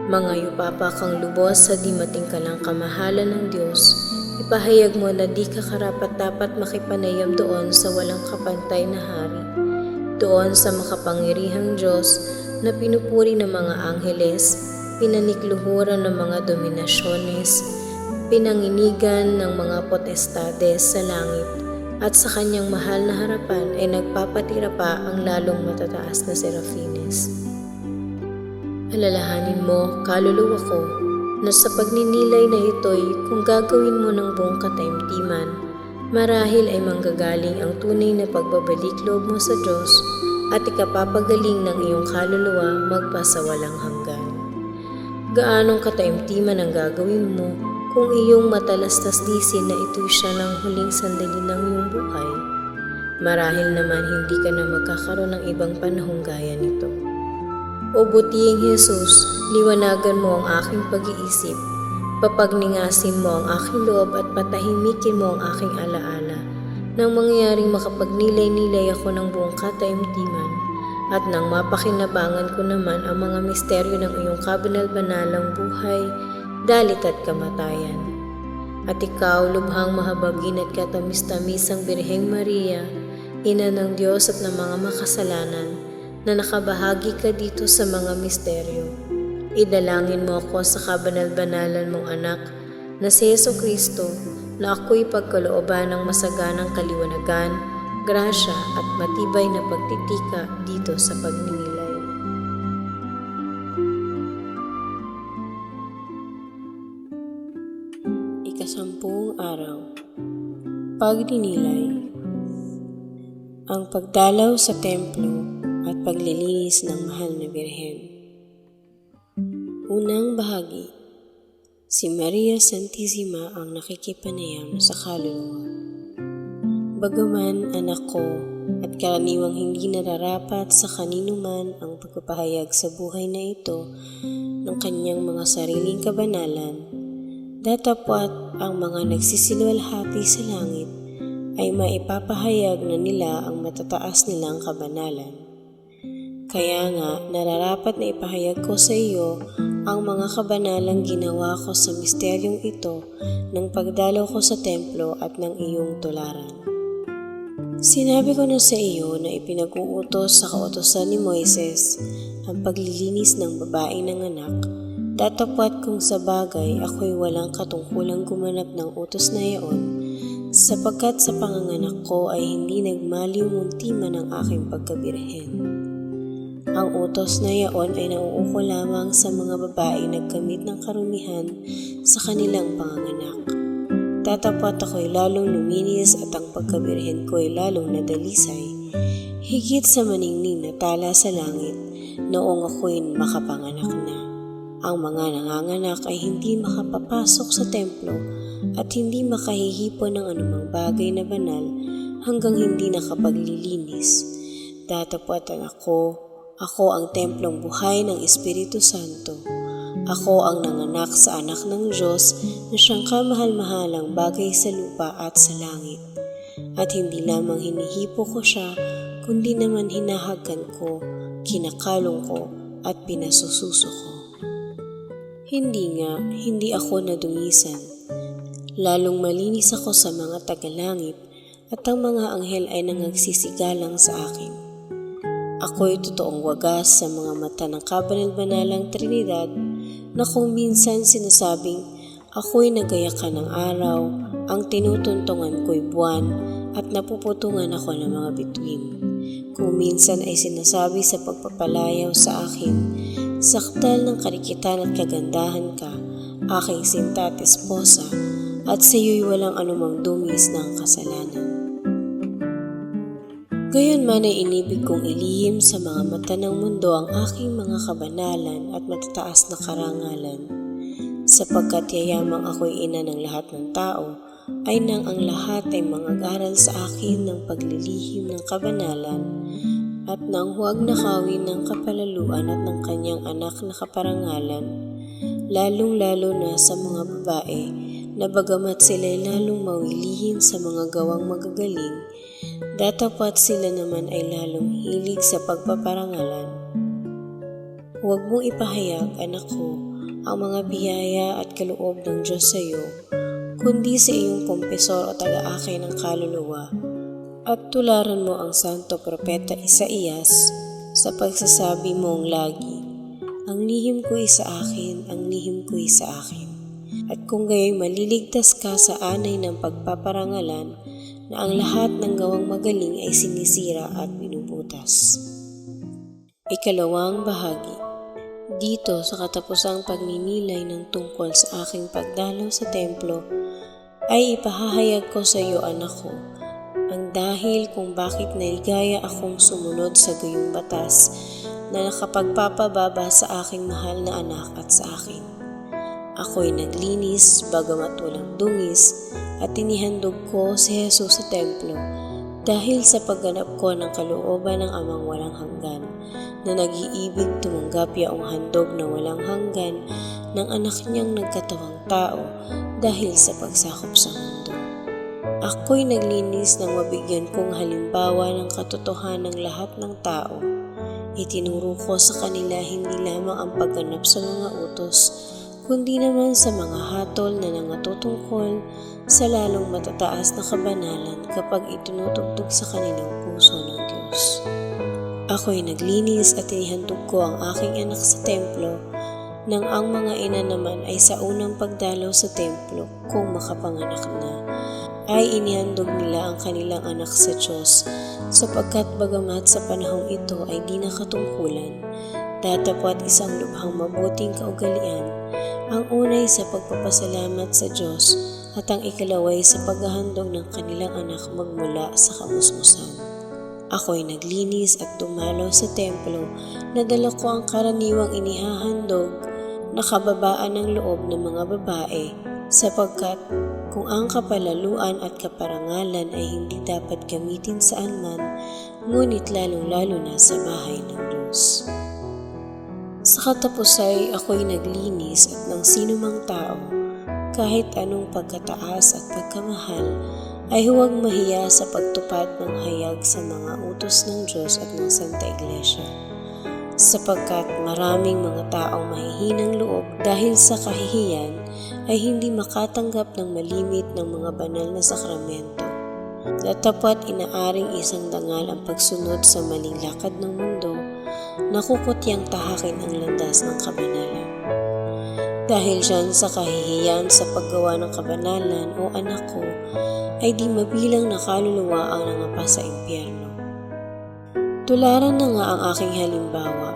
[SPEAKER 1] Mga yupapa kang lubos sa di matingkalang kamahalan ng Diyos, ipahayag mo na di ka karapat-dapat makipanayam doon sa walang kapantay na hari, doon sa makapangyarihang Diyos na pinupuri ng mga angheles, pinanikluhuran ng mga dominasyones, pinanginigan ng mga potestades sa langit, at sa kanyang mahal na harapan ay nagpapatira pa ang lalong matataas na serafines. Alalahanin mo, kaluluwa ko, na sa pagninilay na ito'y kung gagawin mo ng buong kataimtiman, marahil ay manggagaling ang tunay na pagbabalik loob mo sa Diyos at ikapapagaling ng iyong kaluluwa magpasawalang hanggan. Gaanong kataimtiman ang gagawin mo kung iyong matalastaslisin na ito'y siya ng huling sandali ng iyong buhay? Marahil naman hindi ka na magkakaroon ng ibang panahong gaya nito. O butihing Jesus, liwanagan mo ang aking pag-iisip, papagningasin mo ang aking loob at patahimikin mo ang aking alaala, nang mangyaring makapagnilay-nilay ako ng buong kataimtiman, at nang mapakinabangan ko naman ang mga misteryo ng iyong kabanal-banalang buhay, dalit at kamatayan. At ikaw, lubhang mahabagin at katamis-tamisang Birheng Maria, Ina ng Diyos at ng mga makasalanan, na nakabahagi ka dito sa mga misteryo. Idalangin mo ako sa kabanal-banalan mong anak na si Jesucristo, na ako'y pagkalooban ng masaganang kaliwanagan, grasya at matibay na pagtitika dito sa pagninilay. Ikasampung araw. Pagninilay. Ang pagdalaw sa templo at paglilinis ng mahal na Birhen. Unang bahagi. Si Maria Santissima ang nakikipanayam sa kaluluwa. Bagaman anak ko at karaniwang hindi nararapat sa kanino man ang pagpapahayag sa buhay na ito ng kanyang mga sariling kabanalan, datapwat ang mga nagsisiluwalhati sa langit ay maipapahayag na nila ang matataas nilang kabanalan. Kaya nga, nararapat na ipahayag ko sa iyo ang mga kabanalang ginawa ko sa misteryong ito ng pagdalaw ko sa templo at ng iyong tularan. Sinabi ko na sa iyo na ipinag-uutos sa kautosan ni Moises ang paglilinis ng babaeng nanganak, datapwat kung sa bagay ako'y walang katungkulang gumanap ng utos na iyon, sapagkat sa panganganak ko ay hindi nagmaliw muntiman ang aking pagkabirhen. Ang utos na yaon ay nauuko lamang sa mga babae nagkamit ng karumihan sa kanilang panganganak. Tatapat ako'y lalong luminis at ang pagkabirhen ko'y lalong nadalisay, higit sa maningning na tala sa langit noong ako'y makapanganak na. Ang mga nanganganak ay hindi makapapasok sa templo at hindi makahihipon ng anumang bagay na banal hanggang hindi nakapaglilinis. Datapwatan ako ang templong buhay ng Espiritu Santo. Ako ang nanganak sa anak ng Diyos na siyang kamahal-mahalang bagay sa lupa at sa langit. At hindi lamang hinihipo ko siya, kundi naman hinahagkan ko, kinakalong ko at pinasususo ko. Hindi ako nadungisan. Lalong malinis ako sa mga tagalangit at ang mga anghel ay nangagsisigalang sa akin. Ako'y totoong wagas sa mga mata ng kabanal-banalang Trinidad na kung minsan sinasabing ako'y nagayakan ng araw, ang tinutuntungan ko'y buwan at napuputungan ako ng mga bituin. Kung minsan ay sinasabi sa pagpapalayaw sa akin, sakdal ng karikitan at kagandahan ka, aking sinta at esposa, at sa iyo'y walang anumang dungis ng kasalanan. Gayunman ay inibig kong ilihim sa mga mata ng mundo ang aking mga kabanalan at matataas na karangalan. Sapagkat yayamang ako'y ina ng lahat ng tao, ay nang ang lahat ay mangaral sa akin ng paglilihim ng kabanalan at nang huwag nakawin ng kapalaluan at ng kanyang anak na kaparangalan, lalong-lalo na sa mga babae na bagamat sila'y lalong mawilihin sa mga gawang magagaling, datapat sila naman ay lalong hilig sa pagpaparangalan. Huwag mong ipahayag, anak ko, ang mga biyaya at kaloob ng Diyos sa iyo, kundi sa iyong kumpesor o taga-akay ng kaluluwa, at tularan mo ang Santo Propeta Isaías sa pagsasabi mong lagi, ang lihim ko'y sa akin, ang lihim ko'y sa akin. At kung gayo'y maliligtas ka sa anay ng pagpaparangalan na ang lahat ng gawang magaling ay sinisira at binubutas. Ikalawang bahagi. Dito sa katapusang pagninilay ng tungkol sa aking pagdalaw sa templo, ay ipahahayag ko sa iyo, anak ko, ang dahil kung bakit naligaya akong sumunod sa gayong batas na nakapagpapababa sa aking mahal na anak at sa akin. Ako'y naglinis bagamat walang dungis at inihandog ko si Jesus sa templo dahil sa pagganap ko ng kalooban ng amang walang hanggan na nag-iibig tumanggap yaong handog na walang hanggan ng anak niyang nagkatawang tao dahil sa pagsakop sa mundo. Ako'y naglinis nang mabigyan kong halimbawa ng katotohanan ng lahat ng tao. Itinuro ko sa kanila hindi lamang ang pagganap sa mga utos, kundi naman sa mga hatol na nangatutungkol sa lalong matataas na kabanalan kapag itinutugtog sa kanilang puso ng Diyos. Ako'y naglinis at inihandog ko ang aking anak sa templo, nang ang mga ina naman ay sa unang pagdalaw sa templo kung makapanganak na, ay inihandog nila ang kanilang anak sa Diyos, sapagkat bagamat sa panahong ito ay di nakatungkulan, datapat isang lubhang mabuting kaugalian, ang unay sa pagpapasalamat sa Diyos at ang ikalaway sa paghahandog ng kanilang anak magmula sa kamusmusan. Ako'y naglinis at dumalaw sa templo, nadala ko ang karaniwang inihahandog na kababaan ng loob ng mga babae, sapagkat kung ang kapalaluan at kaparangalan ay hindi dapat gamitin saan man, ngunit lalong-lalo na sa bahay ng Diyos. Sa katapusay ako'y naglinis at ng sinumang tao, kahit anong pagkataas at pagkamahal, ay huwag mahiya sa pagtupad ng hayag sa mga utos ng Diyos at ng Santa Iglesia. Sapagkat maraming mga taong mahihinang loob dahil sa kahihiyan ay hindi makatanggap ng malimit ng mga banal na sakramento. Datapat inaaring isang dangal ang pagsunod sa maling lakad ng mundo, nakukutyang tahakin ang landas ng kabanalan. Dahil dyan sa kahihiyan sa paggawa ng kabanalan o anak ko, ay di mabilang na kaluluwa ang nangapa sa impyerno. Tularan na nga ang aking halimbawa.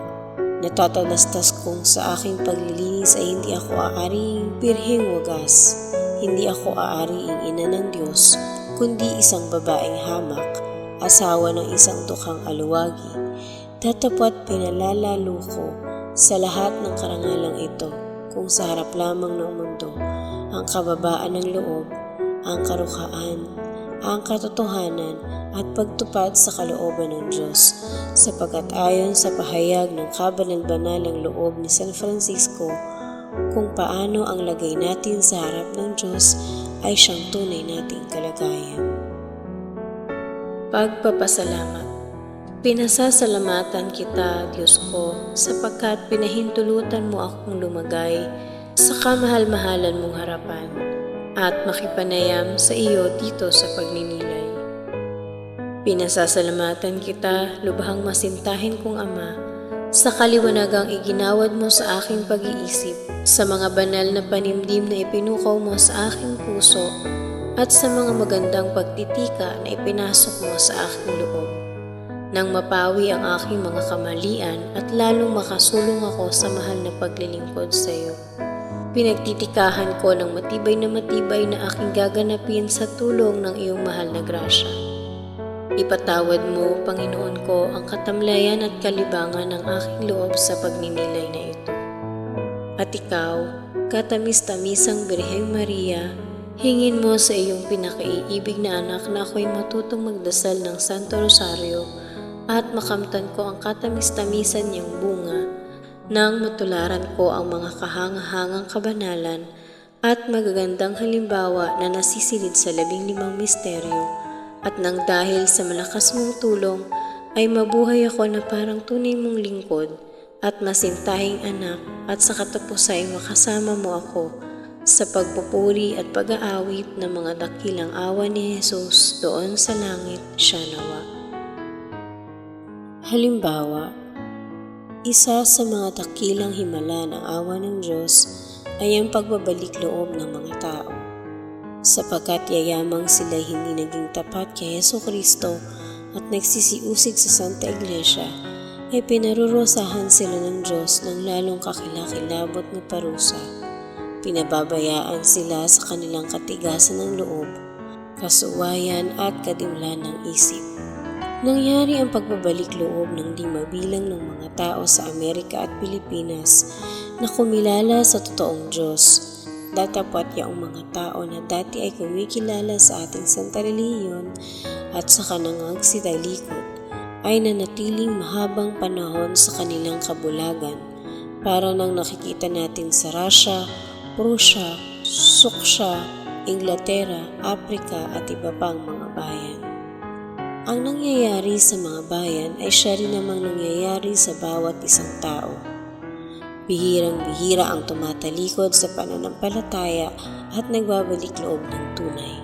[SPEAKER 1] Natatalastas kong sa aking paglilinis ay hindi ako aaring birheng wagas, hindi ako aariing ina ng Diyos, kundi isang babaeng hamak, asawa ng isang dukhang aluwagi. Datapwat pinalalalo ko sa lahat ng karangalang ito kung sa harap lamang ng mundo ang kababaan ng loob, ang karukaan, ang katotohanan at pagtupad sa kalooban ng Diyos, sapagkat ayon sa pahayag ng kabanal-banalang loob ni San Francisco, kung paano ang lagay natin sa harap ng Diyos ay siyang tunay nating kalagayan. Pagpapasalamat. Pinasasalamatan kita, Diyos ko, sapagkat pinahintulutan mo akong lumagay sa kamahal-mahalan mong harapan at makipanayam sa iyo dito sa pagninilay. Pinasasalamatan kita, lubhang masintahin kong Ama, sa kaliwanagang iginawad mo sa aking pag-iisip, sa mga banal na panimdim na ipinukaw mo sa aking puso, at sa mga magandang pagtitika na ipinasok mo sa aking loob. Nang mapawi ang aking mga kamalian at lalong makasulong ako sa mahal na paglilingkod sa iyo. Pinagtitikahan ko ng matibay na aking gaganapin sa tulong ng iyong mahal na grasya. Ipatawad mo, Panginoon ko, ang katamlayan at kalibangan ng aking loob sa pagninilay na ito. At ikaw, katamis-tamisang Birheng Maria, hingin mo sa iyong pinakaiibig na anak na ako'y matutong magdasal ng Santo Rosario at makamtan ko ang katamis-tamisan niyang bunga nang matularan ko ang mga kahanga-hangang kabanalan at magagandang halimbawa na nasisilid sa 15 misteryo, at nang dahil sa malakas mong tulong ay mabuhay ako na parang tunay mong lingkod at masintahing anak, at sa katapusan ay makasama mo ako sa pagpupuri at pag-aawit ng mga dakilang awa ni Jesus doon sa langit. Siya nawa. Halimbawa, isa sa mga dakilang himala ng awa ng Diyos ay ang pagbabalik loob ng mga tao. Sapagkat yayamang sila'y hindi naging tapat kay Jesucristo at nagsisiusig sa Santa Iglesia, ay pinarurusahan sila ng Diyos ng lalong kakilakilabot na parusa. Pinababayaan sila sa kanilang katigasan ng loob, kasuwayan at kadimlan ng isip. Nangyari ang pagbabalik loob ng 5 bilang ng mga tao sa Amerika at Pilipinas na kumilala sa totoong Diyos. Datapwat yaong mga tao na dati ay kumikilala sa ating santa relihiyon at sa kanangagsidalikod ay nanatiling mahabang panahon sa kanilang kabulagan, para nang nakikita natin sa Russia, Prussia, Suksya, Inglaterra, Afrika at iba pang mga bayan. Ang nangyayari sa mga bayan ay siya rin namang nangyayari sa bawat isang tao. Bihirang-bihira ang tumatalikod sa pananampalataya at nagbabalik loob ng tunay.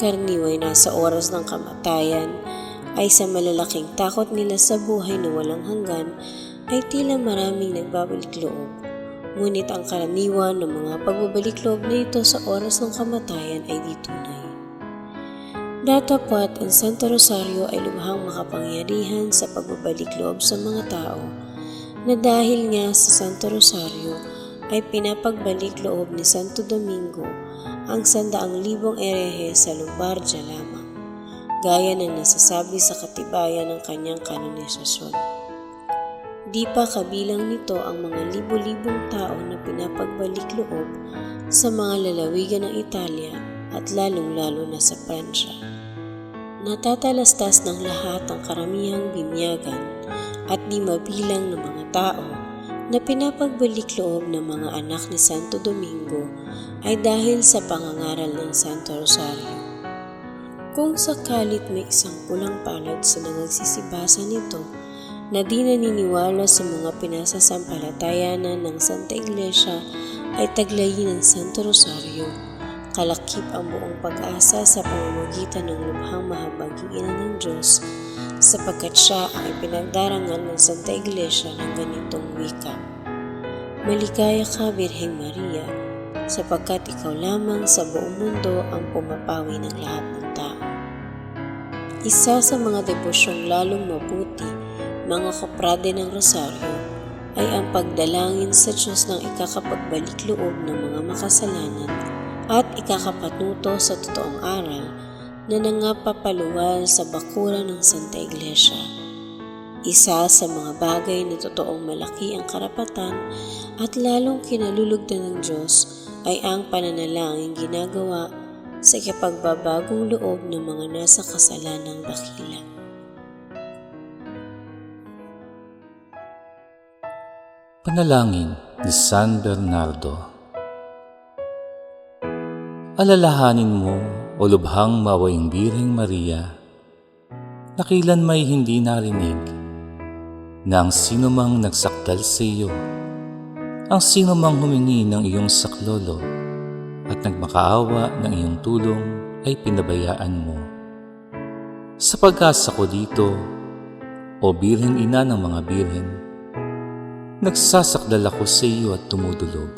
[SPEAKER 1] Karaniway na sa oras ng kamatayan ay sa malalaking takot nila sa buhay na walang hanggan ay tila maraming nagbabalik loob. Ngunit ang karaniwan ng mga pagbabalik loob na ito sa oras ng kamatayan ay di tunay. Datapwat ang Santo Rosario ay lubhang makapangyarihan sa pagbabalik loob sa mga tao, na dahil nga sa Santo Rosario ay pinapagbalik loob ni Santo Domingo ang 100,000 erehe sa Lombardia lamang, gaya ng nasasabi sa katibayan ng kanyang kanonisasyon. Di pa kabilang nito ang mga libo-libong tao na pinapagbalik loob sa mga lalawigan ng Italia at lalong-lalo na sa Pransya. Natatalastas ng lahat ang karamihang binyagan at di mabilang ng mga tao na pinapagbalik loob ng mga anak ni Santo Domingo ay dahil sa pangangaral ng Santo Rosario. Kung sakalit may isang pulang palad sa nangagsisibasa nito na di naniniwala sa mga pinasasampalatayanan ng Santa Iglesia ay taglayin ng Santo Rosario, kalakip ang buong pag-asa sa pamamagitan ng lubhang mahabaging ina ng Diyos, sapagkat siya ang ipinagdarangal ng Santa Iglesia ng ganitong wika. Maligaya ka, Birheng Maria, sapagkat ikaw lamang sa buong mundo ang pumapawi ng lahat ng tao. Isa sa mga debosyong lalong mabuti, mga kaprade ng Rosaryo, ay ang pagdalangin sa Diyos ng ikakapagbalik loob ng mga makasalanan at ikakapatuto sa totoong aral na nangapapaluwal sa bakuran ng Santa Iglesia. Isa sa mga bagay na totoong malaki ang karapatan at lalong kinalulugdan ng Diyos ay ang pananalangin ginagawa sa ipagbabagong loob ng mga nasa kasalanang dakila.
[SPEAKER 2] Panalangin ni San Bernardo. Alalahanin mo, o lubhang mawayang Birheng Maria, na kailan may hindi narinig na ang sino mang nagsakdal sa iyo, ang sino mang humingi ng iyong saklolo at nagmakaawa ng iyong tulong ay pinabayaan mo. Sa pag-asa ko dito, o Birheng Ina ng mga Birhen, nagsasakdal ako sa iyo at tumudulog,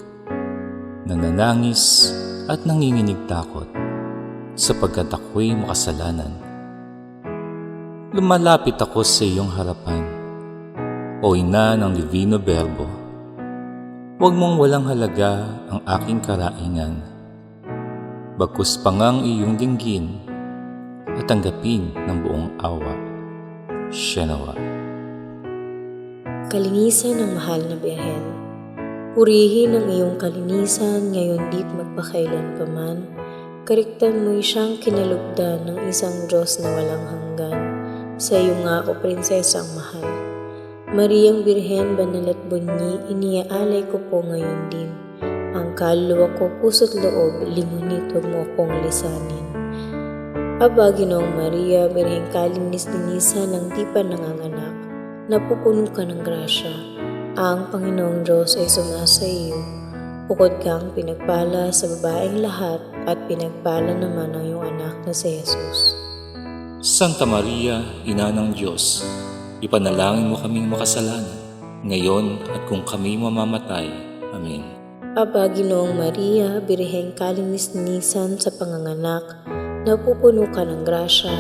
[SPEAKER 2] nananangis at nanginginig takot, sapagkat ako'y makasalanan. Lumalapit ako sa iyong harapan, o Ina ng Divino Verbo. Huwag mong walang halaga ang aking karaingan, bagkus pangang iyong dinggin at tanggapin ng buong awa. Siya nawa.
[SPEAKER 1] Kalinisan ng mahal na Birhen, purihin ang iyong kalinisan ngayon dit magpakailanpaman. Kariktan mo'y siyang kinalugdan ng isang Diyos na walang hanggan. Sa iyo nga, o prinsesang mahal. Mariang Birhen, banal at bunyi, iniaalay ko po ngayon din. Ang kaluluwa ko, puso't loob, lingunit, huwag mo akong lisanin. Aba, Ginoong Maria, Birheng kalinis-linisan ng di pa nanganganak, napupuno ka ng grasya. Ang Panginoong Diyos ay sumasa iyo. Bukod kang pinagpala sa babaeng lahat at pinagpala naman ang iyong anak na si Jesus.
[SPEAKER 2] Santa Maria, Ina ng Diyos, ipanalangin mo kaming makasalanan, ngayon at kung kami mamamatay. Amen.
[SPEAKER 1] Aba, Ginoong Maria, Birheng kalinis-linisan sa panganganak, napupuno ka ng grasya.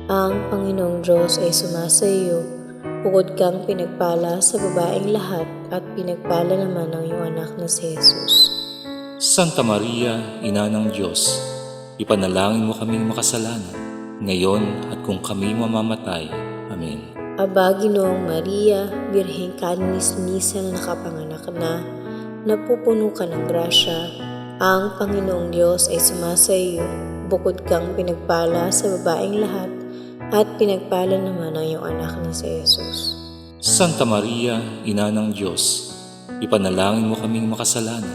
[SPEAKER 1] Ang Panginoong Diyos ay sumasa iyo. Bukod kang pinagpala sa babaeng lahat at pinagpala naman ang iyong anak na si Jesus.
[SPEAKER 2] Santa Maria, Ina ng Diyos, ipanalangin mo kaming makasalanan, ngayon at kung kami mamamatay. Amen.
[SPEAKER 1] Aba, Ginoong Maria, Birheng kalinis-linisan na nakapanganak na, napupuno ka ng grasya. Ang Panginoong Diyos ay sumasa iyo. Bukod kang pinagpala sa babaeng lahat at pinagpala naman ang iyong anak na si Jesus.
[SPEAKER 2] Santa Maria, Ina ng Diyos, ipanalangin mo kaming makasalanan,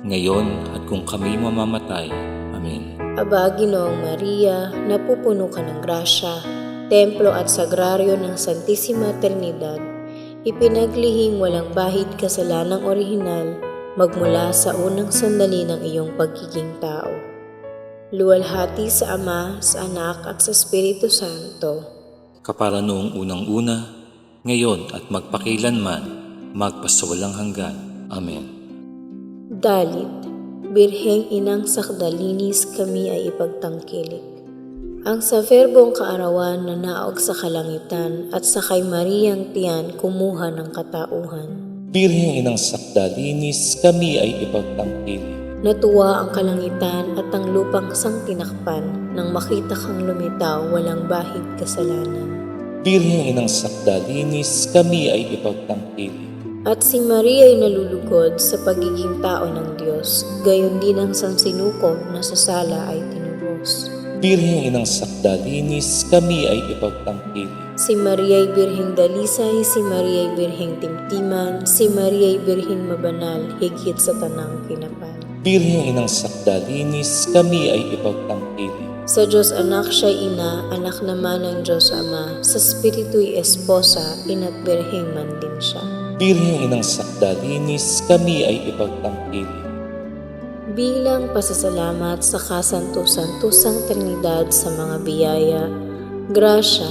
[SPEAKER 2] ngayon at kung kami mamamatay. Amen.
[SPEAKER 1] Aba, Ginoong Maria, napupuno ka ng grasya, templo at sagraryo ng Santissima Trinidad, ipinaglihing walang bahid kasalanang orihinal magmula sa unang sandali ng iyong pagiging tao. Luwalhati sa Ama, sa Anak at sa Espiritu Santo,
[SPEAKER 2] Kapara noong unang-una, ngayon at magpakilanman, magpasawalang hanggan. Amen.
[SPEAKER 1] Dalit, Birheng Inang Sakdalinis kami ay ipagtangkilik. Ang sa verbong kaarawan na naog sa kalangitan at sa kay Mariang tiyan kumuha ng katauhan.
[SPEAKER 2] Birheng Inang Sakdalinis, kami ay ipagtangkilik.
[SPEAKER 1] Natuwa ang kalangitan at ang lupang sang tinakpan nang makita kang lumitaw walang bahid kasalanan.
[SPEAKER 2] Birheng Inang Sakdalinis, kami ay ipagtangkilik.
[SPEAKER 1] At si Maria ay nalulugod sa pagiging tao ng Diyos, gayon din ang sansinukob na sa sala ay tinubos.
[SPEAKER 2] Birheng Inang Sakdalinis, kami ay ipagtangkilik.
[SPEAKER 1] Si Maria ay Birheng Dalisay, si Maria ay Birheng Timtiman, si Maria ay Birheng Mabanal, higit sa tanang kinapal.
[SPEAKER 2] Birheng Inang Sakdalinis, kami ay ipagtangkilik.
[SPEAKER 1] Sa Diyos Anak siya'y ina, anak naman ng Diyos Ama, sa Espiritu'y esposa, ina't Birheng man din siya.
[SPEAKER 2] Birheng Inang Sakdalinis, kami ay ipagtangkilik.
[SPEAKER 1] Bilang pasasalamat sa kasanto-santosang Trinidad sa mga biyaya, grasya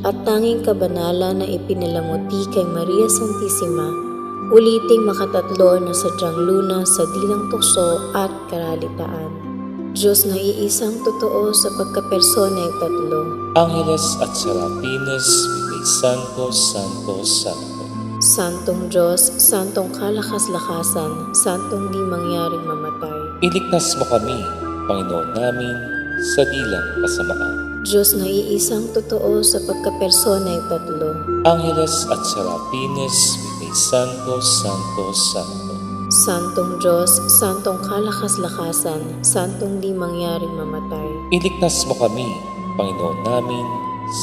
[SPEAKER 1] at tanging kabanalan na ipinalamuti kay Maria Santissima, uliting makatatlo na sadyang luna sa dilang tukso at karalitaan. Diyos na iisang totoo sa pagkapersona'y tatlo.
[SPEAKER 2] Angeles at Serafines, Vite Santo, Santo, Santo.
[SPEAKER 1] Santong Diyos, Santong kalakas-lakasan, Santong di mangyaring mamatay.
[SPEAKER 2] Iligtas mo kami, Panginoon namin, sa dilang kasamaan.
[SPEAKER 1] Diyos na iisang totoo sa pagkapersona'y tatlo.
[SPEAKER 2] Angeles at Serafines, Vite Santo, Santo, Santo.
[SPEAKER 1] Santong Diyos, Santong kalakas-lakasan, Santong di mangyaring mamatay.
[SPEAKER 2] Iligtas mo kami, Panginoon namin,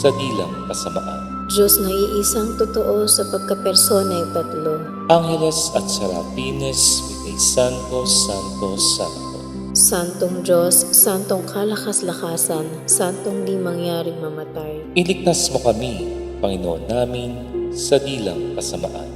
[SPEAKER 2] sa dilang kasamaan.
[SPEAKER 1] Diyos na iisang totoo sa pagkapersona'y tatlo.
[SPEAKER 2] Angeles at Serafines, Vite Santo, Santo, Santo.
[SPEAKER 1] Santong Diyos, Santong kalakas-lakasan, Santong di mangyaring mamatay.
[SPEAKER 2] Iligtas mo kami, Panginoon namin, sa dilang kasamaan.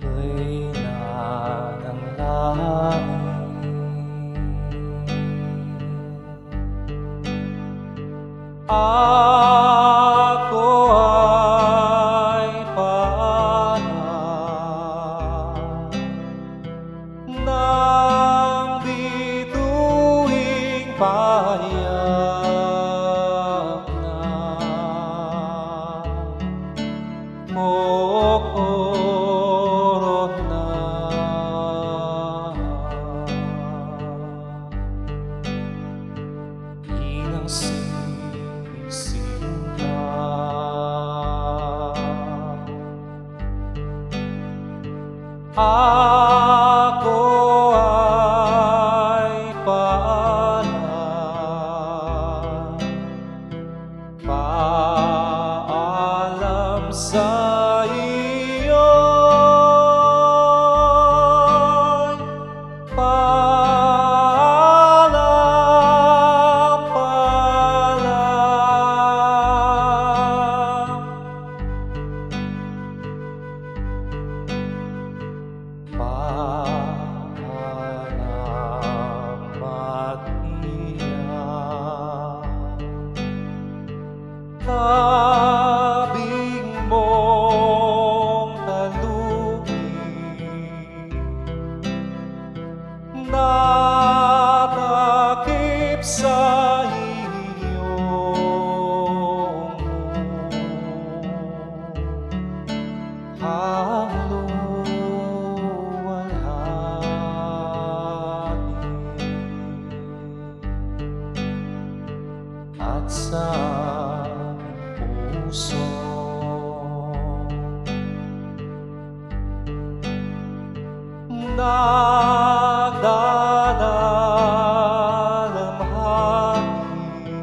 [SPEAKER 2] Reyna ng langit, ako ay panang ng bituing payak na mokorot na inang sisinta ako ay paalam, paalam sa iyo, paalam, paalam, paalam at iyak. Tabing mong talugin, natakip sa iyong ang luwalhati at sa puso nagdadalamhati,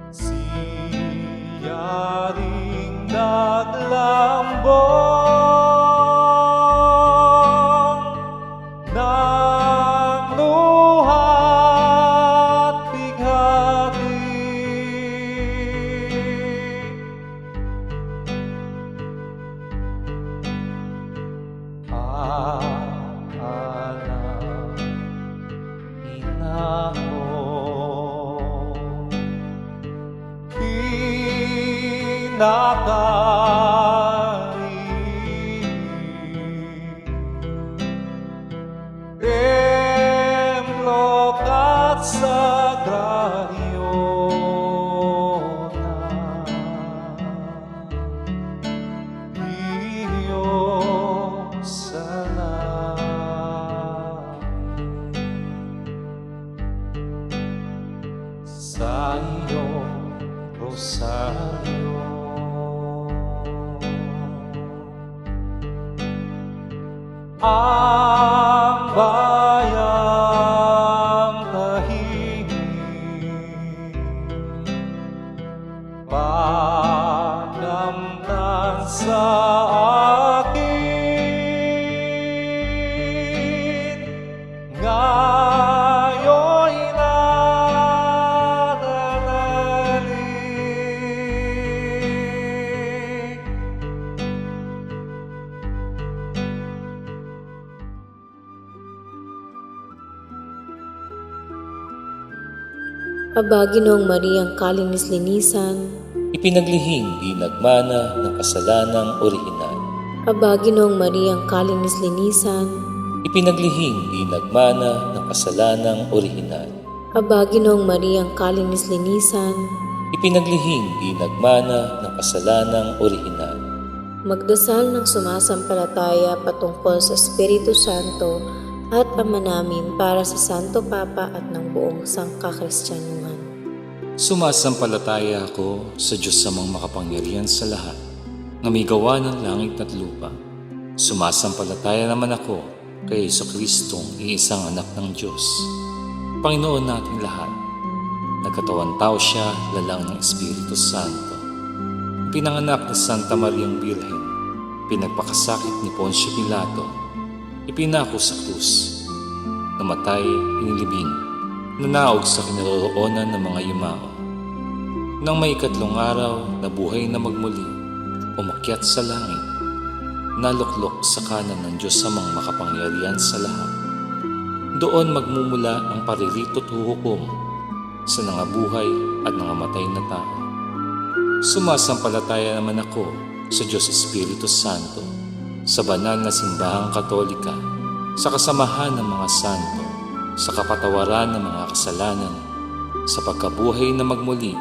[SPEAKER 2] siya ring naglambong ng luha't bighati. Paalam, ina ko, pinakainig, templo ka't sagraryo na iyong salamin. Sa iyong rosaryo ang bayang tahimik, pagnamnan sa akin, ngayo'y nananalig.
[SPEAKER 1] Aba, Ginoong Mariang kalinis-linisan,
[SPEAKER 2] ipinaglihing di nagmana ng kasalanang orihinal.
[SPEAKER 1] Aba, Ginoong Mariang kalinis-linisan,
[SPEAKER 2] Ipinaglihing di nagmana ng kasalanang orihinal.
[SPEAKER 1] Aba, Ginoong Mariang kalinis-linisan,
[SPEAKER 2] Ipinaglihing di nagmana ng kasalanang orihinal.
[SPEAKER 1] magdasal ng sumasampalataya patungkol sa Espiritu Santo at Ama namin para sa Santo Papa at ng buong sangkakristyanuhan.
[SPEAKER 2] Sumasampalataya ako sa Diyos amang makapangyarihan sa lahat, na may gawa ng langit at lupa. Sumasampalataya naman ako kay Jesucristong iisang anak ng Diyos, Panginoon nating lahat. Nagkatawan tao siya, lalang ng Espiritu Santo. Pinanganak ni Santa Mariang Birhen, pinagpakasakit ni Poncio Pilato, ipinako sa krus, namatay, inilibing, nanaog sa kinaroroonan ng mga yumao. Nang may ikatlong araw, nabuhay na magmuli, umakyat sa langit, naluklok sa kanan ng Diyos amang makapangyarihan sa lahat. Doon magmumula ang paririto't huhukom sa nangabuhay at nangamatay na tao. Sumasampalataya naman ako sa Diyos Espiritu Santo, sa banal na simbahang katolika, sa kasamahan ng mga santo, sa kapatawaran ng mga kasalanan, sa pagkabuhay na magmuli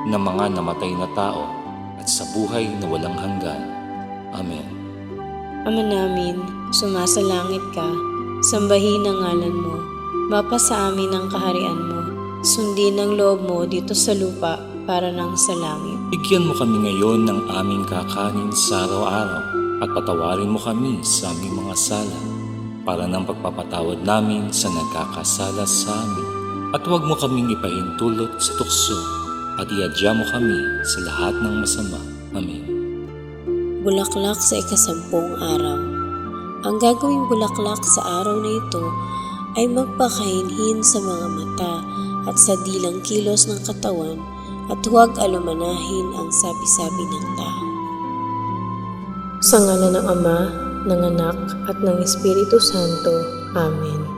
[SPEAKER 2] ng mga namatay na tao, at sa buhay na walang hanggan. Amen.
[SPEAKER 1] Ama namin, sumasalangit ka, sambahin ang ngalan mo, mapasa amin ang kaharian mo, sundin ang loob mo dito sa lupa para nang sa langit.
[SPEAKER 2] Bigyan mo kami ngayon ng aming kakanin sa araw-araw at patawarin mo kami sa aming mga sala para ng pagpapatawad namin sa nagkakasala sa amin. At huwag mo kaming ipahintulot sa tukso at iadya mo kami sa lahat ng masama. Amen.
[SPEAKER 1] Bulaklak sa ika-10 araw. Ang gagawing bulaklak sa araw na ito ay magpakahinhin sa mga mata at sa dilang kilos ng katawan at huwag alumanahin ang sabi-sabi ng tao. Sa ngalan ng Ama, ng Anak at ng Espiritu Santo. Amen.